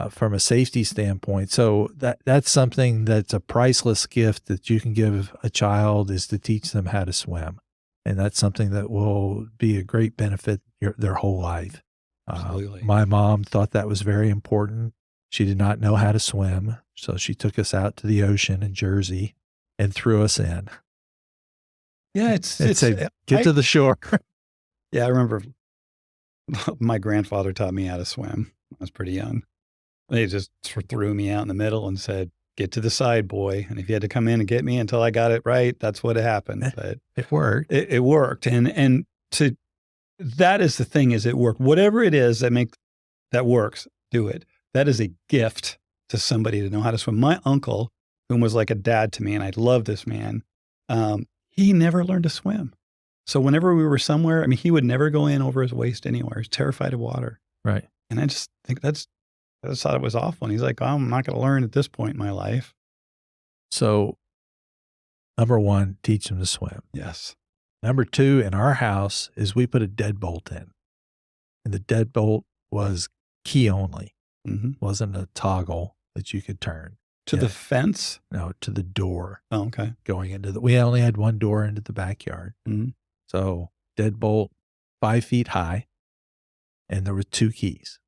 from a safety standpoint. So that's something that's a priceless gift that you can give a child, is to teach them how to swim. And that's something that will be a great benefit their whole life. Absolutely. My mom thought that was very important. She did not know how to swim, so she took us out to the ocean in Jersey and threw us in. Yeah, It said, get to the shore. Yeah, I remember my grandfather taught me how to swim. I was pretty young. They just threw me out in the middle and said, get to the side, boy. And if you had to come in and get me until I got it right, that's what happened. But it worked. It worked. And that is the thing, is it worked. Whatever it is that works, do it. That is a gift to somebody to know how to swim. My uncle, who was like a dad to me, and I love this man, he never learned to swim. So whenever we were somewhere, I mean, he would never go in over his waist anywhere. He's terrified of water. Right. And I just think I just thought it was awful. And he's like, oh, I'm not going to learn at this point in my life. So, number one, teach them to swim. Yes. Number two, in our house, is we put a deadbolt in. And the deadbolt was key only. Wasn't a toggle that you could turn. To the fence? No, to the door. Oh, okay. Going into we only had one door into the backyard. So deadbolt 5 feet high, and there were 2 keys.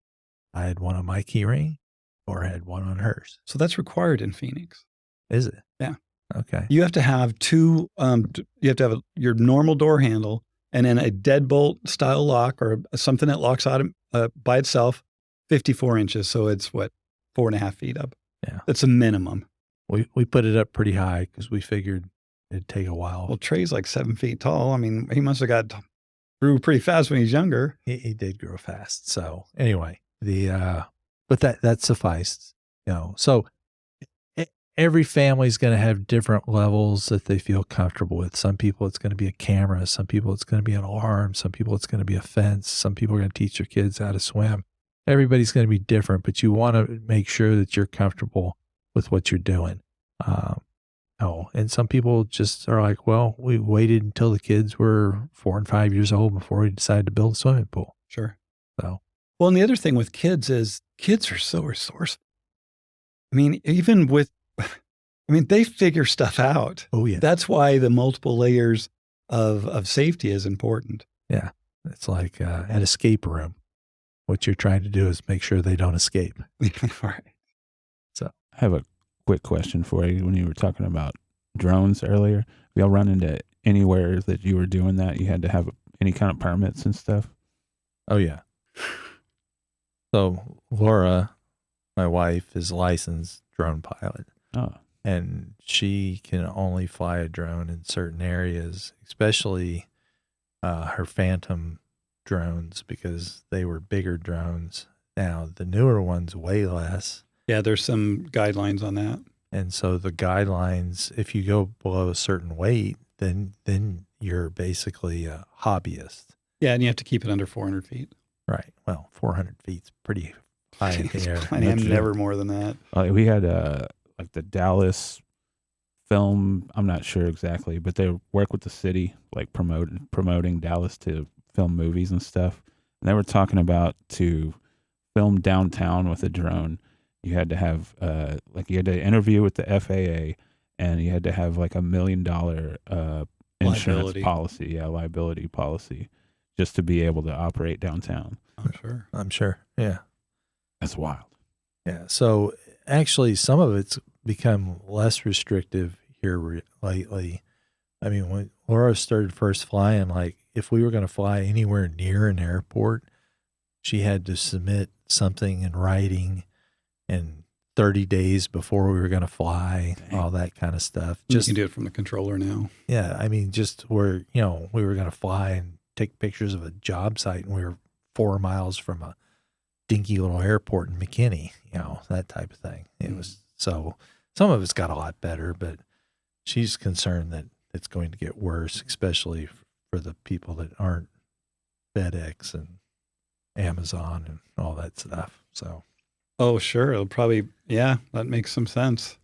I had one on my key ring, or I had one on hers. So that's required in Phoenix. Is it? Yeah. Okay. You have to have two, you have to have your normal door handle and then a deadbolt style lock, or something that locks out by itself, 54 inches. So it's 4.5 feet up. Yeah. That's a minimum. We put it up pretty high because we figured it'd take a while. Well, Trey's like 7 feet tall. I mean, he must have grew pretty fast when he's younger. He did grow fast. So anyway, but that sufficed, so every family's going to have different levels that they feel comfortable with. Some people it's going to be a camera. Some people it's going to be an alarm. Some people it's going to be a fence. Some people are going to teach their kids how to swim. Everybody's going to be different, but you want to make sure that you're comfortable with what you're doing. And some people just are like, well, we waited until the kids were 4 and 5 years old before we decided to build a swimming pool. Sure. So, well, and the other thing with kids is kids are so resourceful. I mean, they figure stuff out. Oh yeah. That's why the multiple layers of safety is important. Yeah. It's like an escape room. What you're trying to do is make sure they don't escape. Right. So I have a quick question for you. When you were talking about drones earlier, have y'all run into anywhere that you were doing that you had to have any kind of permits and stuff? Oh yeah. So Laura, my wife, is a licensed drone pilot. Oh. And she can only fly a drone in certain areas, especially her Phantom drones, because they were bigger drones. Now, the newer ones weigh less. Yeah, there's some guidelines on that. And so the guidelines, if you go below a certain weight, then you're basically a hobbyist. Yeah, and you have to keep it under 400 feet. Right. Well, 400 feet's pretty high in the air. I'm never more than that. We had like the Dallas film, I'm not sure exactly, but they work with the city, like promoting Dallas to film movies and stuff. And they were talking about to film downtown with a drone, you had to have you had to interview with the FAA, and you had to have like $1 million insurance policy, liability policy, just to be able to operate downtown. I'm sure. Yeah. That's wild. Yeah. So actually, some of it's become less restrictive here lately. I mean, when Laura started first flying, like if we were going to fly anywhere near an airport, she had to submit something in writing and 30 days before we were going to fly, all that kind of stuff. You can do it from the controller now. Yeah. I mean, just where, we were going to fly and take pictures of a job site, and we were 4 miles from a dinky little airport in McKinney, that type of thing. It was, so some of it's got a lot better, but she's concerned that it's going to get worse, especially for the people that aren't FedEx and Amazon and all that stuff. So, oh, sure. It'll probably, that makes some sense.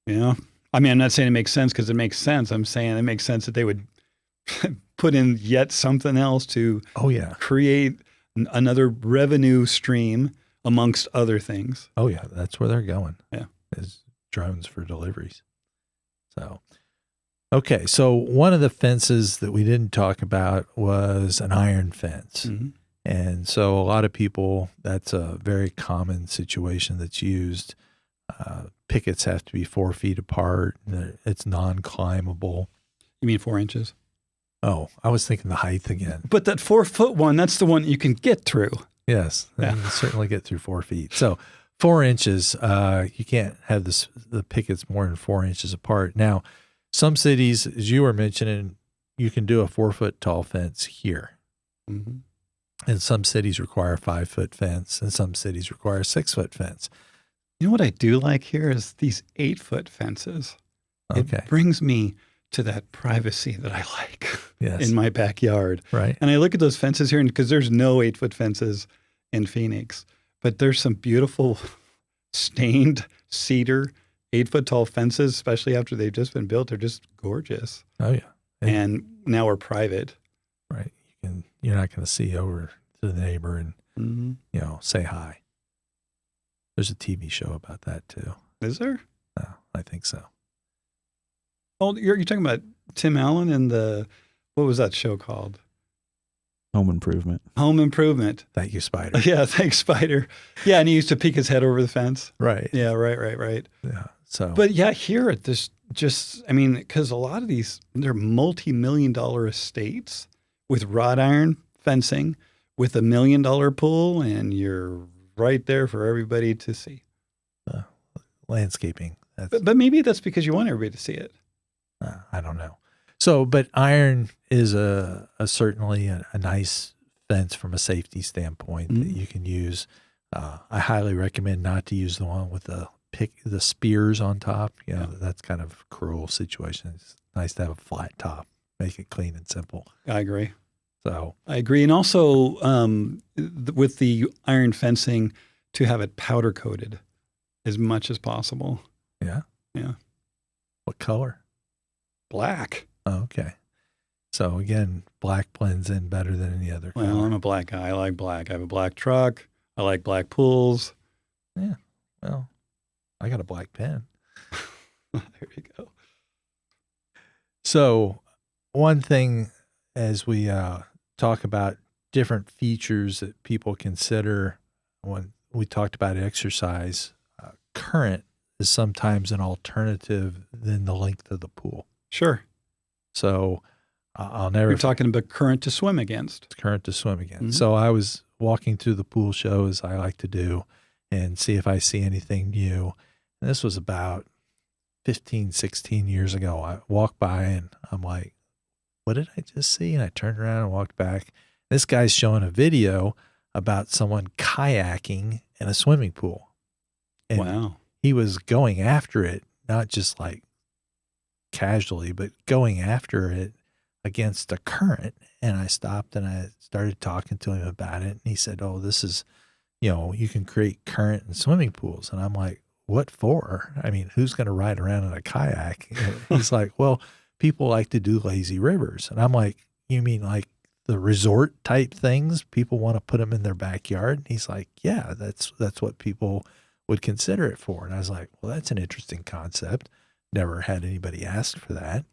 Yeah. I mean, I'm not saying it makes sense because it makes sense. I'm saying it makes sense that they would put in yet something else to create another revenue stream amongst other things. Oh yeah, that's where they're going. Yeah, is drones for deliveries. So, okay, so one of the fences that we didn't talk about was an iron fence. Mm-hmm. And so a lot of people, that's a very common situation that's used. Pickets have to be 4 feet apart. It's non-climbable. You mean 4 inches? Oh, I was thinking the height again. But that 4 foot one, that's the one you can get through. Yes, you can certainly get through 4 feet. So 4 inches, you can't have the pickets more than 4 inches apart. Now, some cities, as you were mentioning, you can do a 4 foot tall fence here. Mm-hmm. And some cities require a 5 foot fence, and some cities require a 6 foot fence. You know what I do like here is these 8 foot fences. Okay. It brings me to that privacy that I like in my backyard. Right. And I look at those fences here, and because there's no 8 foot fences in Phoenix, but there's some beautiful stained cedar 8 foot tall fences, especially after they've just been built. They're just gorgeous. Oh yeah. And now we're private. Right. You're not going to see over to the neighbor and, say hi. There's a TV show about that too. Is there? No, I think so. Oh, you're talking about Tim Allen and what was that show called? Home Improvement. Home Improvement. Thank you, Spider. Yeah, thanks, Spider. Yeah, and he used to peek his head over the fence. Right. Yeah, right. Yeah. So, but yeah, here at this, because a lot of these, they're multi-million-dollar estates with wrought iron fencing with $1 million pool, and you're right there for everybody to see. Landscaping. But maybe that's because you want everybody to see it. I don't know. So, but iron is certainly a nice fence from a safety standpoint that you can use. I highly recommend not to use the one with the spears on top. That's kind of a cruel situation. It's nice to have a flat top, make it clean and simple. I agree. So I agree. And also with the iron fencing, to have it powder coated as much as possible. Yeah. Yeah. What color? Black. Oh, okay. So again, black blends in better than any other color. Well, I'm a black guy. I like black. I have a black truck. I like black pools. Yeah. Well, I got a black pen. There you go. So one thing as we talk about different features that people consider when we talked about exercise, current is sometimes an alternative than the length of the pool. Sure. So I'll never... You're talking about current to swim against. Current to swim against. Mm-hmm. So I was walking through the pool show, as I like to do, and see if I see anything new. And this was about 15, 16 years ago. I walked by and I'm like, what did I just see? And I turned around and walked back. This guy's showing a video about someone kayaking in a swimming pool. And wow. He was going after it, not just like casually, but going after it against a current. And I stopped and I started talking to him about it. And he said, oh, this is, you can create current in swimming pools. And I'm like, what for? I mean, who's going to ride around in a kayak? And he's like, well, people like to do lazy rivers. And I'm like, you mean like the resort type things? People want to put them in their backyard. And he's like, yeah, that's what people would consider it for. And I was like, well, that's an interesting concept. Never had anybody ask for that.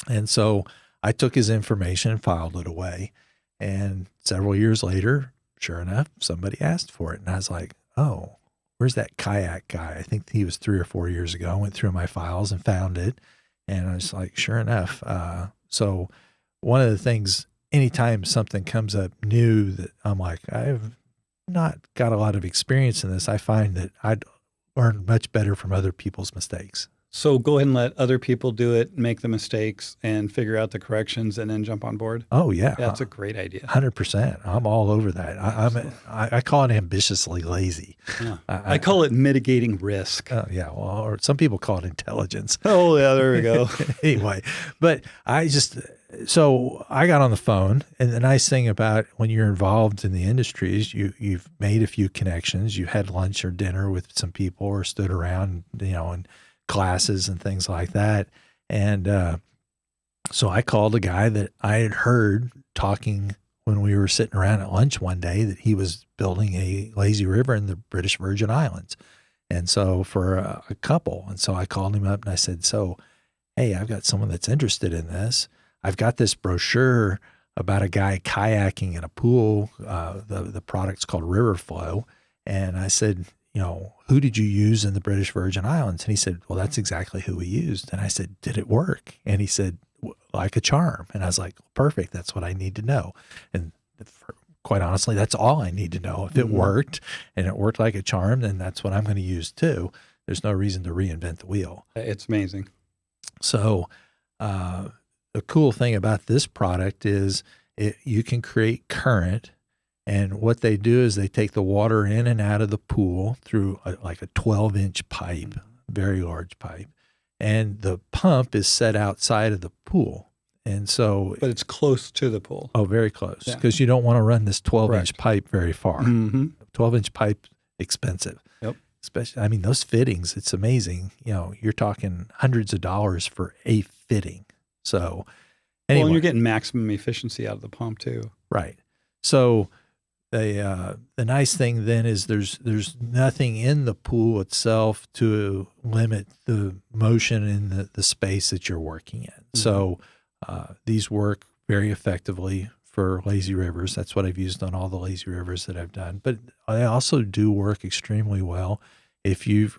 And so I took his information and filed it away. And several years later, sure enough, somebody asked for it. And I was like, oh, where's that kayak guy? I think he was 3 or 4 years ago. I went through my files and found it. And I was like, sure enough. So one of the things, anytime something comes up new that I'm like, I've not got a lot of experience in this, I find that I'd learn much better from other people's mistakes. So go ahead and let other people do it, make the mistakes, and figure out the corrections, and then jump on board. Oh yeah, that's a great idea. 100%. I'm all over that. I call it ambitiously lazy. Yeah. I call it mitigating risk. Yeah, well, or some people call it intelligence. Oh yeah, there we go. Anyway, but so I got on the phone, and the nice thing about when you're involved in the industry is you've made a few connections. You had lunch or dinner with some people, or stood around, and classes and things like that. And so I called a guy that I had heard talking when we were sitting around at lunch one day that he was building a lazy river in the British Virgin Islands. And so for a couple. And so I called him up and I said, so, hey, I've got someone that's interested in this. I've got this brochure about a guy kayaking in a pool. The product's called River Flow. And I said, who did you use in the British Virgin Islands? And he said, well, that's exactly who we used. And I said, did it work? And he said, like a charm. And I was like, perfect. That's what I need to know. And quite honestly, that's all I need to know. If it worked and it worked like a charm, then that's what I'm going to use too. There's no reason to reinvent the wheel. It's amazing. So the cool thing about this product is you can create current. And what they do is they take the water in and out of the pool through like a 12-inch pipe, very large pipe. And the pump is set outside of the pool. And so, but it's close to the pool. Oh, very close. Because you don't want to run this 12-inch pipe very far. 12-inch pipe, expensive. Yep. Especially, I mean, those fittings, it's amazing. You're talking hundreds of dollars for a fitting. So anyway. Well, and you're getting maximum efficiency out of the pump too. Right. So the nice thing then is there's nothing in the pool itself to limit the motion in the space that you're working in. So these work very effectively for lazy rivers. That's what I've used on all the lazy rivers that I've done. But I also do work extremely well if we've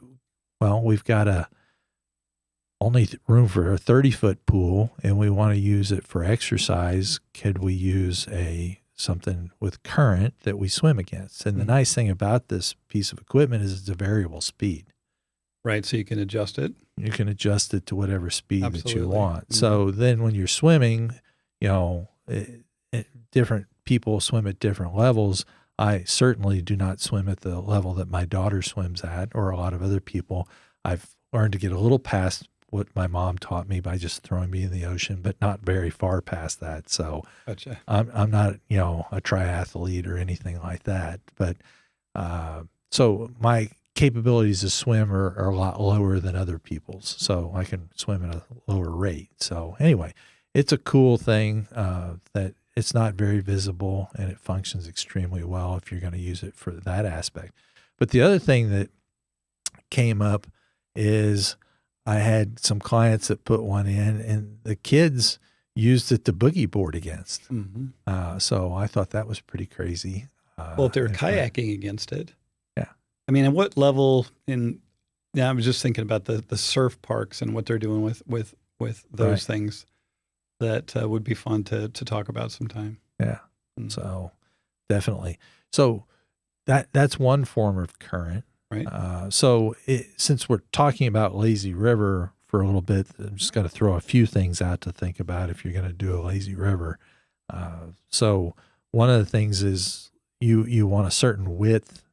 got only room for a 30-foot pool and we want to use it for exercise. Could we use something with current that we swim against? And the nice thing about this piece of equipment is it's a variable speed. Right, so you can adjust it. You can adjust it to whatever speed that you want. So then when you're swimming, different people swim at different levels. I certainly do not swim at the level that my daughter swims at, or a lot of other people. I've learned to get a little past what my mom taught me by just throwing me in the ocean, but not very far past that. So gotcha. I'm not, a triathlete or anything like that. But so my capabilities to swim are a lot lower than other people's. So I can swim at a lower rate. So anyway, it's a cool thing that it's not very visible and it functions extremely well if you're going to use it for that aspect. But the other thing that came up is I had some clients that put one in and the kids used it to boogie board against. So I thought that was pretty crazy. Well, if they were kayaking against it. Yeah. I mean, at what level I was just thinking about the surf parks and what they're doing with those things that would be fun to talk about sometime. Yeah. So definitely. So that's one form of current. Right. So since we're talking about lazy river for a little bit, I'm just going to throw a few things out to think about if you're going to do a lazy river. So one of the things is you want a certain width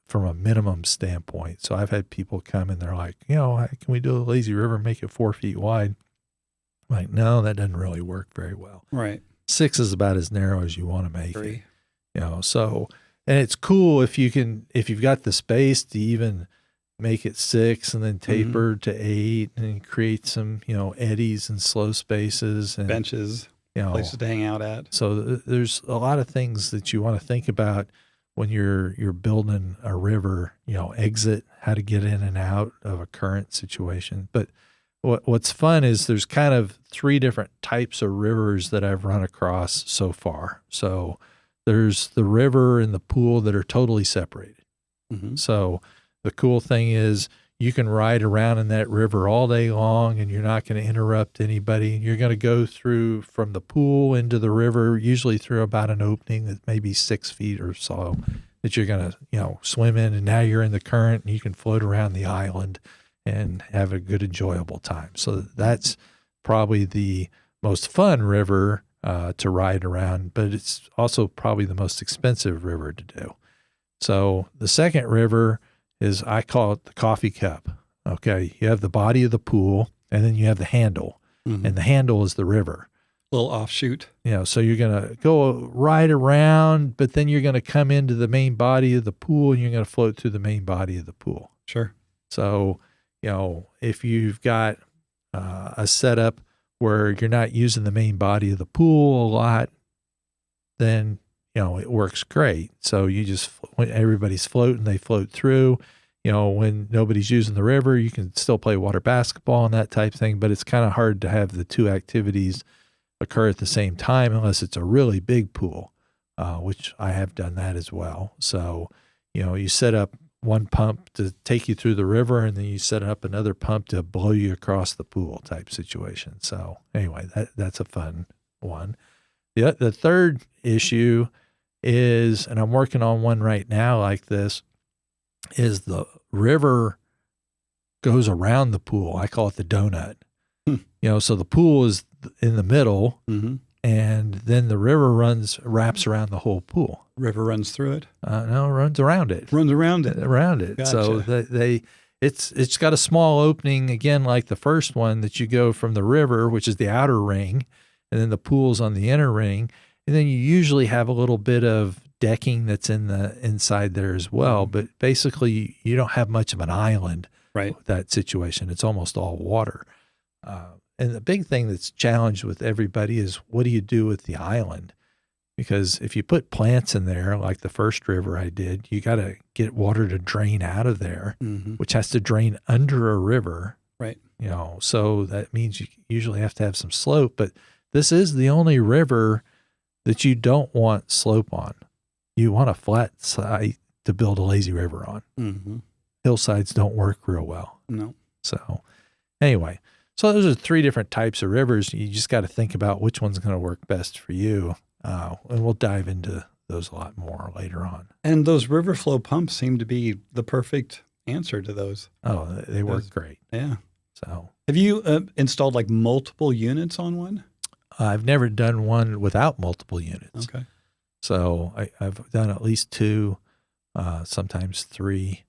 from a minimum standpoint. So I've had people come and they're like, can we do a lazy river, make it 4 feet wide? I'm like, no, that doesn't really work very well. Right. 6 is about as narrow as you want to make 3. it. So, and it's cool if you've got the space to even make it 6 and then taper to 8 and create some, eddies and slow spaces and benches, places to hang out at. So there's a lot of things that you want to think about when you're building a river, exit, how to get in and out of a current situation. But what's fun is there's kind of 3 different types of rivers that I've run across so far. So there's the river and the pool that are totally separated. So the cool thing is you can ride around in that river all day long and you're not going to interrupt anybody. You're going to go through from the pool into the river, usually through about an opening that may be 6 feet or so that you're going to, swim in. And now you're in the current and you can float around the island and have a good, enjoyable time. So that's probably the most fun river to ride around, but it's also probably the most expensive river to do. So the second river is, I call it the coffee cup. Okay. You have the body of the pool and then you have the handle, and the handle is the river. Little offshoot. So you're going to go right around, but then you're going to come into the main body of the pool and you're going to float through the main body of the pool. Sure. So, if you've got a setup where you're not using the main body of the pool a lot, then, it works great. So when everybody's floating, they float through. When nobody's using the river, you can still play water basketball and that type thing, but it's kind of hard to have the two activities occur at the same time unless it's a really big pool, which I have done that as well. So, you set up one pump to take you through the river, and then you set up another pump to blow you across the pool type situation. So anyway, that's a fun one. The third issue is, and I'm working on one right now like this, is the river goes around the pool. I call it the donut. So the pool is in the middle, and then the river wraps around the whole pool. River runs through it? No, runs around it. Runs around it. Around it. Gotcha. So it's got a small opening, again, like the first one, that you go from the river, which is the outer ring, and then the pool's on the inner ring. And then you usually have a little bit of decking that's in the inside there as well. But basically, you don't have much of an island with that situation. It's almost all water. And the big thing that's challenged with everybody is, what do you do with the island? Because if you put plants in there, like the first river I did, you got to get water to drain out of there, which has to drain under a river. Right. So that means you usually have to have some slope. But this is the only river that you don't want slope on. You want a flat side to build a lazy river on. Hillsides don't work real well. No. So anyway, so those are 3 different types of rivers. You just got to think about which one's going to work best for you. And we'll dive into those a lot more later on. And those river flow pumps seem to be the perfect answer to those. Oh, they work great. Yeah. So have you installed like multiple units on one? I've never done one without multiple units. Okay. So I've done at least 2, sometimes 3.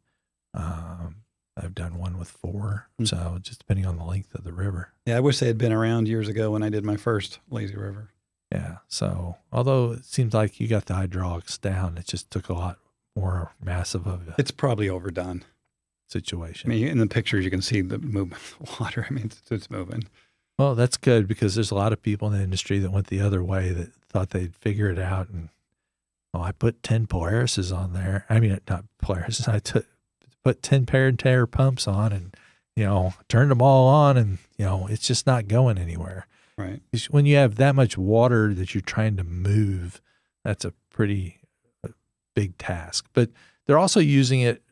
I've done one with 4. So just depending on the length of the river. Yeah, I wish they had been around years ago when I did my first lazy river. Yeah. So although it seems like you got the hydraulics down, it just took a lot more massive of a It's probably overdone situation. I mean, in the pictures, you can see the movement of the water. I mean, it's moving. Well, that's good, because there's a lot of people in the industry that went the other way, that thought they'd figure it out. And, I put 10 Polarises on there. I mean, not Polarises. I put 10 Parentair pumps on, and, turned them all on, and, it's just not going anywhere. Right. When you have that much water that you're trying to move, that's a pretty big task. But they're also using it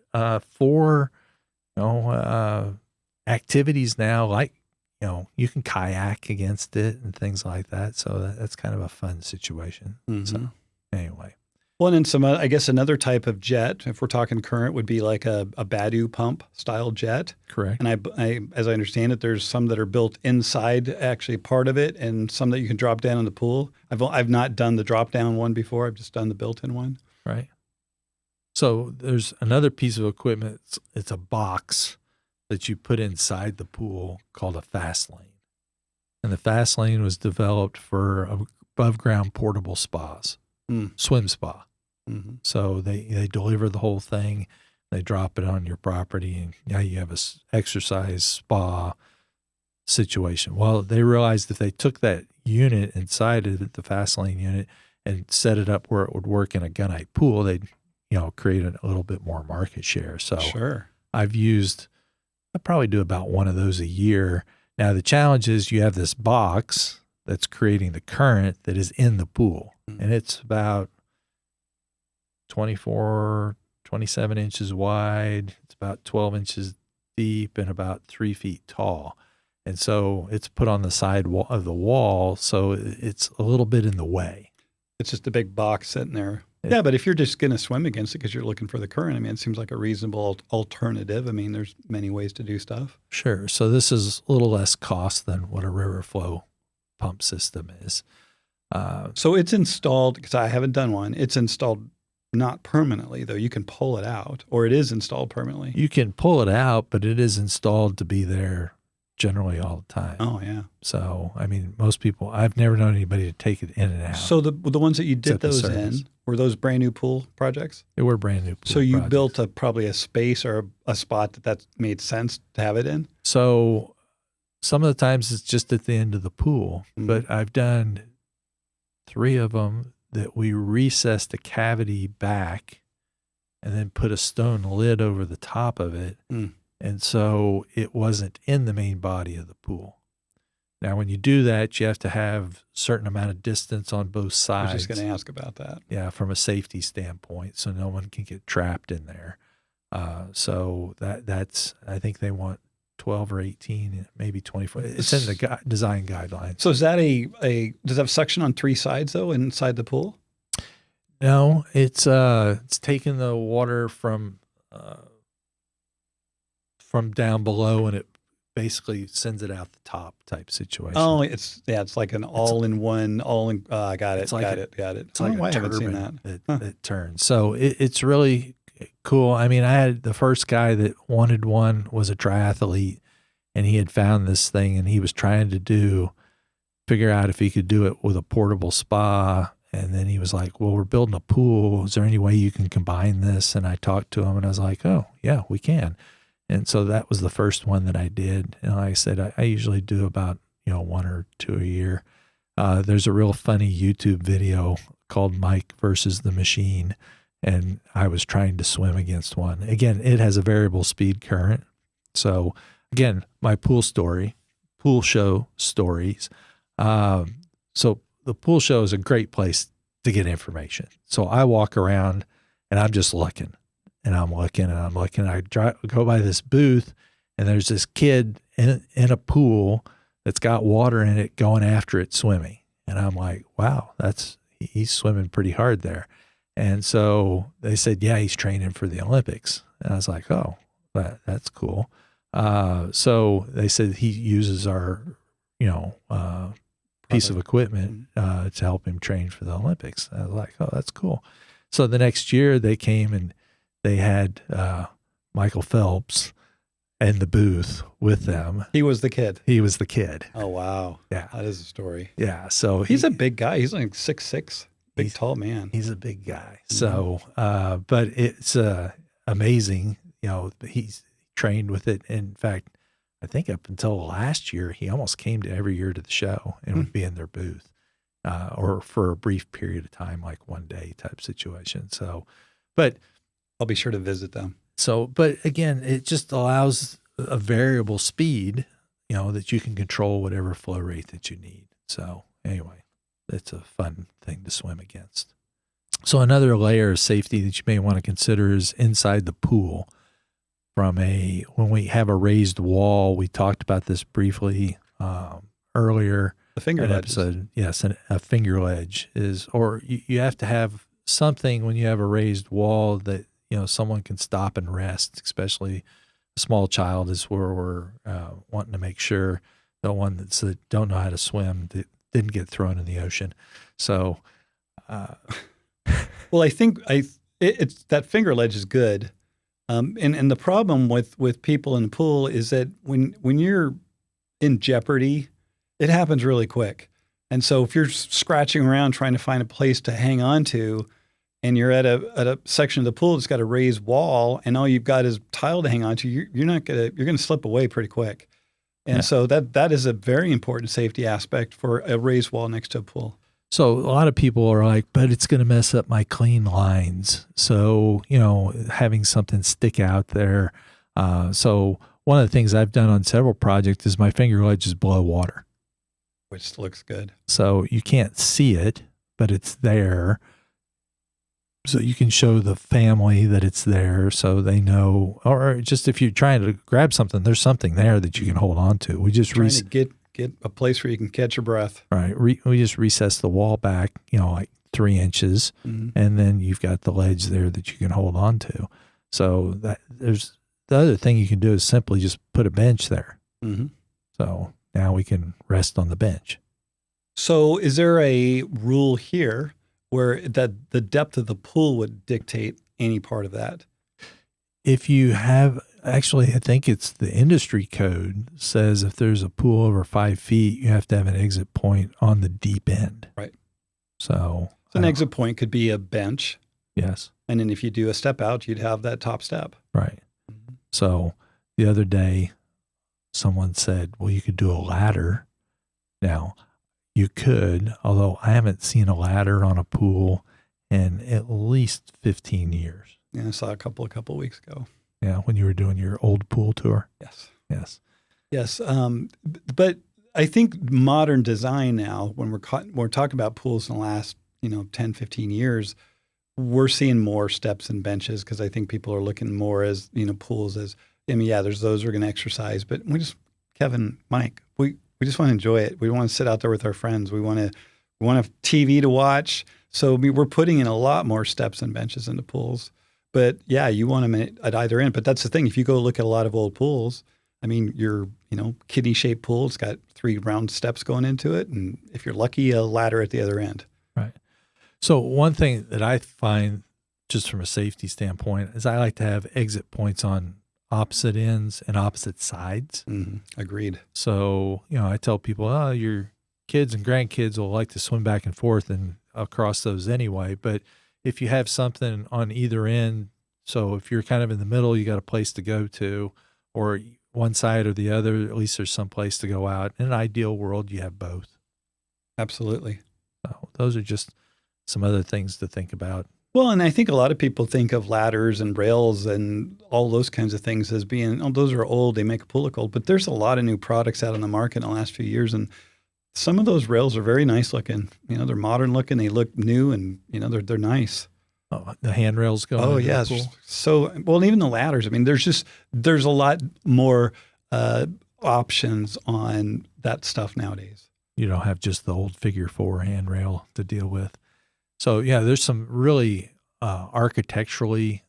for, activities now, like, you can kayak against it and things like that. So that's kind of a fun situation. So anyway. Well, and some, I guess another type of jet, if we're talking current, would be like a Badu pump style jet. Correct. And I, as I understand it, there's some that are built inside, actually part of it, and some that you can drop down in the pool. I've not done the drop down one before. I've just done the built-in one. Right. So there's another piece of equipment. It's a box that you put inside the pool called a fast lane. And the fast lane was developed for above ground portable spas, swim spa. So they deliver the whole thing. They drop it on your property, and now you have a exercise spa situation. Well, they realized if they took that unit inside of it, the fast lane unit, and set it up where it would work in a gunite pool, they'd, create a little bit more market share. So sure. I probably do about one of those a year. Now, the challenge is you have this box that's creating the current that is in the pool, and it's about 24, 27 inches wide. It's about 12 inches deep and about 3 feet tall. And so it's put on the side of the wall, so it's a little bit in the way. It's just a big box sitting there. Yeah, but if you're just going to swim against it because you're looking for the current, I mean, it seems like a reasonable alternative. I mean, there's many ways to do stuff. Sure. So this is a little less cost than what a river flow pump system is. So it's installed, because I haven't done one, it's installed not permanently, though. You can pull it out, or it is installed permanently. You can pull it out, but it is installed to be there generally all the time. Oh, yeah. So, I mean, most people, I've never known anybody to take it in and out. So the ones that you did Except the those service. in, were those brand new pool projects? They were brand new pool So you projects. built probably a space or a spot that made sense to have it in? So some of the times it's just at the end of the pool, but I've done 3 of them that we recessed a cavity back and then put a stone lid over the top of it. And so it wasn't in the main body of the pool. Now, when you do that, you have to have a certain amount of distance on both sides. I was just going to ask about that. Yeah, from a safety standpoint, so no one can get trapped in there. So that's, I think they want 12 or 18, maybe 24. It's in the design guidelines. So is that does it have suction on 3 sides though inside the pool? No, it's taking the water from down below and it basically sends it out the top type situation. Oh, it's like an all-in-one, got it, It's like got it. It's like I a haven't seen turbine that. that turns. So it's really cool. I mean, I had the first guy that wanted one was a triathlete, and he had found this thing, and he was trying to figure out if he could do it with a portable spa. And then he was like, well, we're building a pool. Is there any way you can combine this? And I talked to him, and I was like, oh, yeah, we can. And so that was the first one that I did. And like I said, I usually do about, 1 or 2 a year. There's a real funny YouTube video called Mike versus the Machine. And I was trying to swim against one. Again, it has a variable speed current. So again, my pool show stories. So the pool show is a great place to get information. So I walk around and I'm just looking. And I'm looking and I'm looking. I go by this booth and there's this kid in a pool that's got water in it going after it swimming. And I'm like, wow, he's swimming pretty hard there. And so they said, yeah, he's training for the Olympics. And I was like, oh, that's cool. So they said he uses our, piece of equipment to help him train for the Olympics. I was like, oh, that's cool. So the next year they came and they had Michael Phelps in the booth with them. He was the kid. Oh, wow. Yeah. That is a story. Yeah. So he's a big guy. He's like 6'6", big, tall man. He's a big guy. So, but it's amazing. He's trained with it. In fact, I think up until last year, he almost came to every year to the show and would be in their booth or for a brief period of time, like one day type situation. So, but I'll be sure to visit them. So, but again, it just allows a variable speed, that you can control whatever flow rate that you need. So anyway, it's a fun thing to swim against. So another layer of safety that you may want to consider is inside the pool. When we have a raised wall, we talked about this briefly earlier. The finger ledge. Episode. Yes, a finger ledge or you have to have something when you have a raised wall that someone can stop and rest, especially a small child is where we're wanting to make sure the one that don't know how to swim didn't get thrown in the ocean. So, well, I think it's that finger ledge is good. And the problem with people in the pool is that when you're in jeopardy, it happens really quick. And so if you're scratching around trying to find a place to hang on to, and you're at a section of the pool that's got a raised wall, and all you've got is tile to hang on to, you're going to slip away pretty quick. And so that is a very important safety aspect for a raised wall next to a pool. So a lot of people are like, but it's going to mess up my clean lines. So, having something stick out there. So one of the things I've done on several projects is my finger ledge is below water. Which looks good. So you can't see it, but it's there. So you can show the family that it's there so they know, or just if you're trying to grab something, there's something there that you can hold on to. We just trying to get a place where you can catch your breath. Right. We just recess the wall back, like 3 inches, and then you've got the ledge there that you can hold on to. So there's the other thing you can do is simply just put a bench there. So now we can rest on the bench. So is there a rule here where that the depth of the pool would dictate any part of that? If you have Actually, I think it's the industry code says if there's a pool over 5 feet, you have to have an exit point on the deep end. Right. So an exit point could be a bench. Yes. And then if you do a step out, you'd have that top step. Right. So the other day, someone said, well, you could do a ladder. Now, you could, although I haven't seen a ladder on a pool in at least 15 years. Yeah, I saw a couple of weeks ago. Yeah, when you were doing your old pool tour. Yes. Yes. Yes. But I think modern design now, when we're talking about pools in the last, 10, 15 years, we're seeing more steps and benches because I think people are looking more as, pools as, there's those who are going to exercise, but Kevin, Mike, we just want to enjoy it. We want to sit out there with our friends. We want to TV to watch. So we're putting in a lot more steps and benches into pools. But yeah, you want them at either end. But that's the thing. If you go look at a lot of old pools, your kidney-shaped pool, it's got 3 round steps going into it. And if you're lucky, a ladder at the other end. Right. So one thing that I find just from a safety standpoint is I like to have exit points on opposite ends and opposite sides. Mm-hmm. Agreed. So, I tell people, your kids and grandkids will like to swim back and forth and across those anyway. But if you have something on either end, so if you're kind of in the middle, you got a place to go to, or one side or the other, at least there's some place to go out. In an ideal world, you have both. Absolutely. So those are just some other things to think about. Well, and I think a lot of people think of ladders and rails and all those kinds of things as being, those are old, they make a pool look old. But there's a lot of new products out on the market in the last few years. And some of those rails are very nice looking. They're modern looking, they look new, and, they're nice. Oh, the handrails going. Oh, yeah. So, well, even the ladders. There's a lot more options on that stuff nowadays. You don't have just the old figure 4 handrail to deal with. So, yeah, there's some really architecturally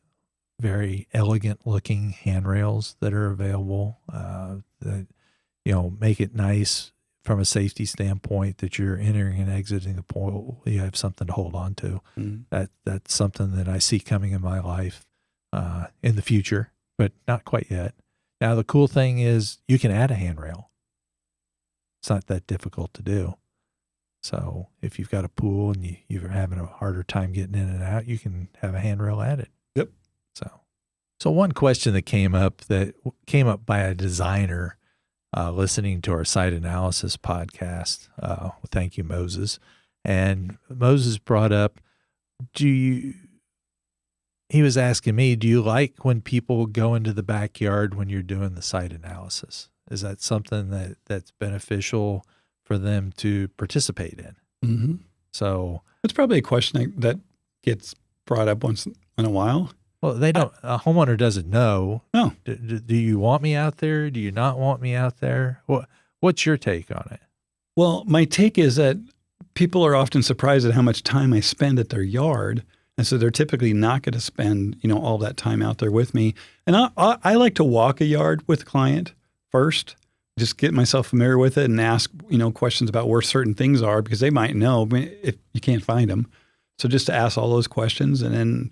very elegant looking handrails that are available that, make it nice from a safety standpoint that you're entering and exiting the pool. You have something to hold on to. Mm-hmm. That's something that I see coming in my life in the future, but not quite yet. Now, the cool thing is you can add a handrail. It's not that difficult to do. So if you've got a pool and you're having a harder time getting in and out, you can have a handrail added. Yep. So one question that came up by a designer listening to our site analysis podcast. Thank you, Moses. And Moses brought up, he was asking me, do you like when people go into the backyard when you're doing the site analysis? Is that something that's beneficial for them to participate in? Mm-hmm. So it's probably a question that gets brought up once in a while. Well, they don't. A homeowner doesn't know. No. Do you want me out there? Do you not want me out there? What's your take on it? Well, my take is that people are often surprised at how much time I spend at their yard, and so they're typically not going to spend all that time out there with me. And I like to walk a yard with a client first. Just get myself familiar with it and ask, questions about where certain things are because they might know if you can't find them. So just to ask all those questions, and then,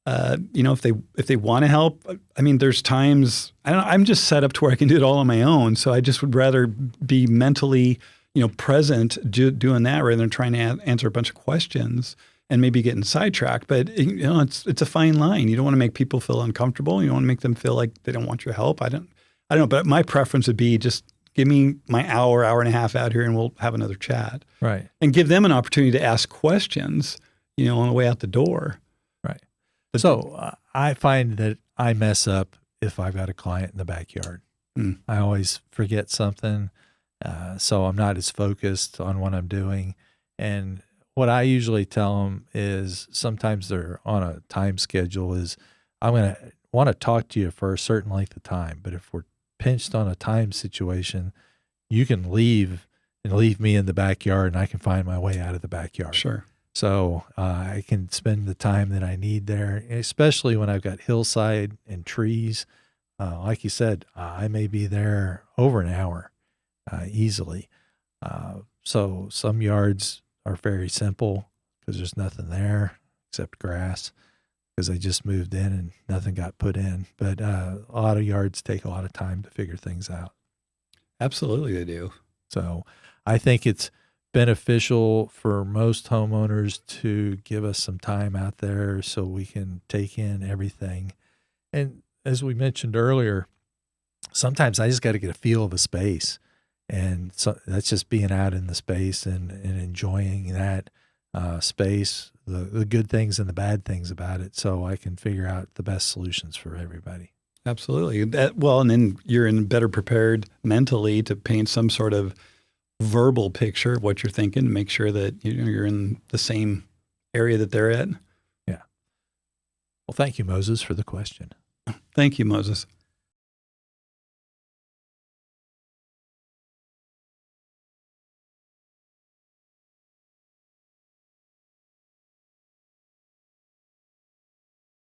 if they want to help, there's times I'm just set up to where I can do it all on my own. So I just would rather be mentally, present doing that rather than trying to answer a bunch of questions and maybe getting sidetracked. But it's a fine line. You don't want to make people feel uncomfortable. You don't want to make them feel like they don't want your help. I don't know, but my preference would be just give me my hour and a half out here and we'll have another chat. Right. And give them an opportunity to ask questions, on the way out the door. Right. So I find that I mess up if I've got a client in the backyard. I always forget something. So I'm not as focused on what I'm doing. And what I usually tell them is sometimes they're on a time schedule is I'm going to want to talk to you for a certain length of time. But if we're pinched on a time situation, you can leave and leave me in the backyard and I can find my way out of the backyard. Sure. So I can spend the time that I need there, especially when I've got hillside and trees. Like you said, I may be there over an hour easily. So some yards are very simple because there's nothing there except grass. because I just moved in and nothing got put in. But a lot of yards take a lot of time to figure things out. Absolutely, they do. So I think it's beneficial for most homeowners to give us some time out there so we can take in everything. And as we mentioned earlier, sometimes I just got to get a feel of a space. And so that's just being out in the space and enjoying that space, the good things and the bad things about it, so I can figure out the best solutions for everybody. Absolutely. Well, and then you're better prepared mentally to paint some sort of verbal picture of what you're thinking, make sure that you're in the same area that they're at. Yeah. Well, thank you, Moses, for the question. Thank you, Moses.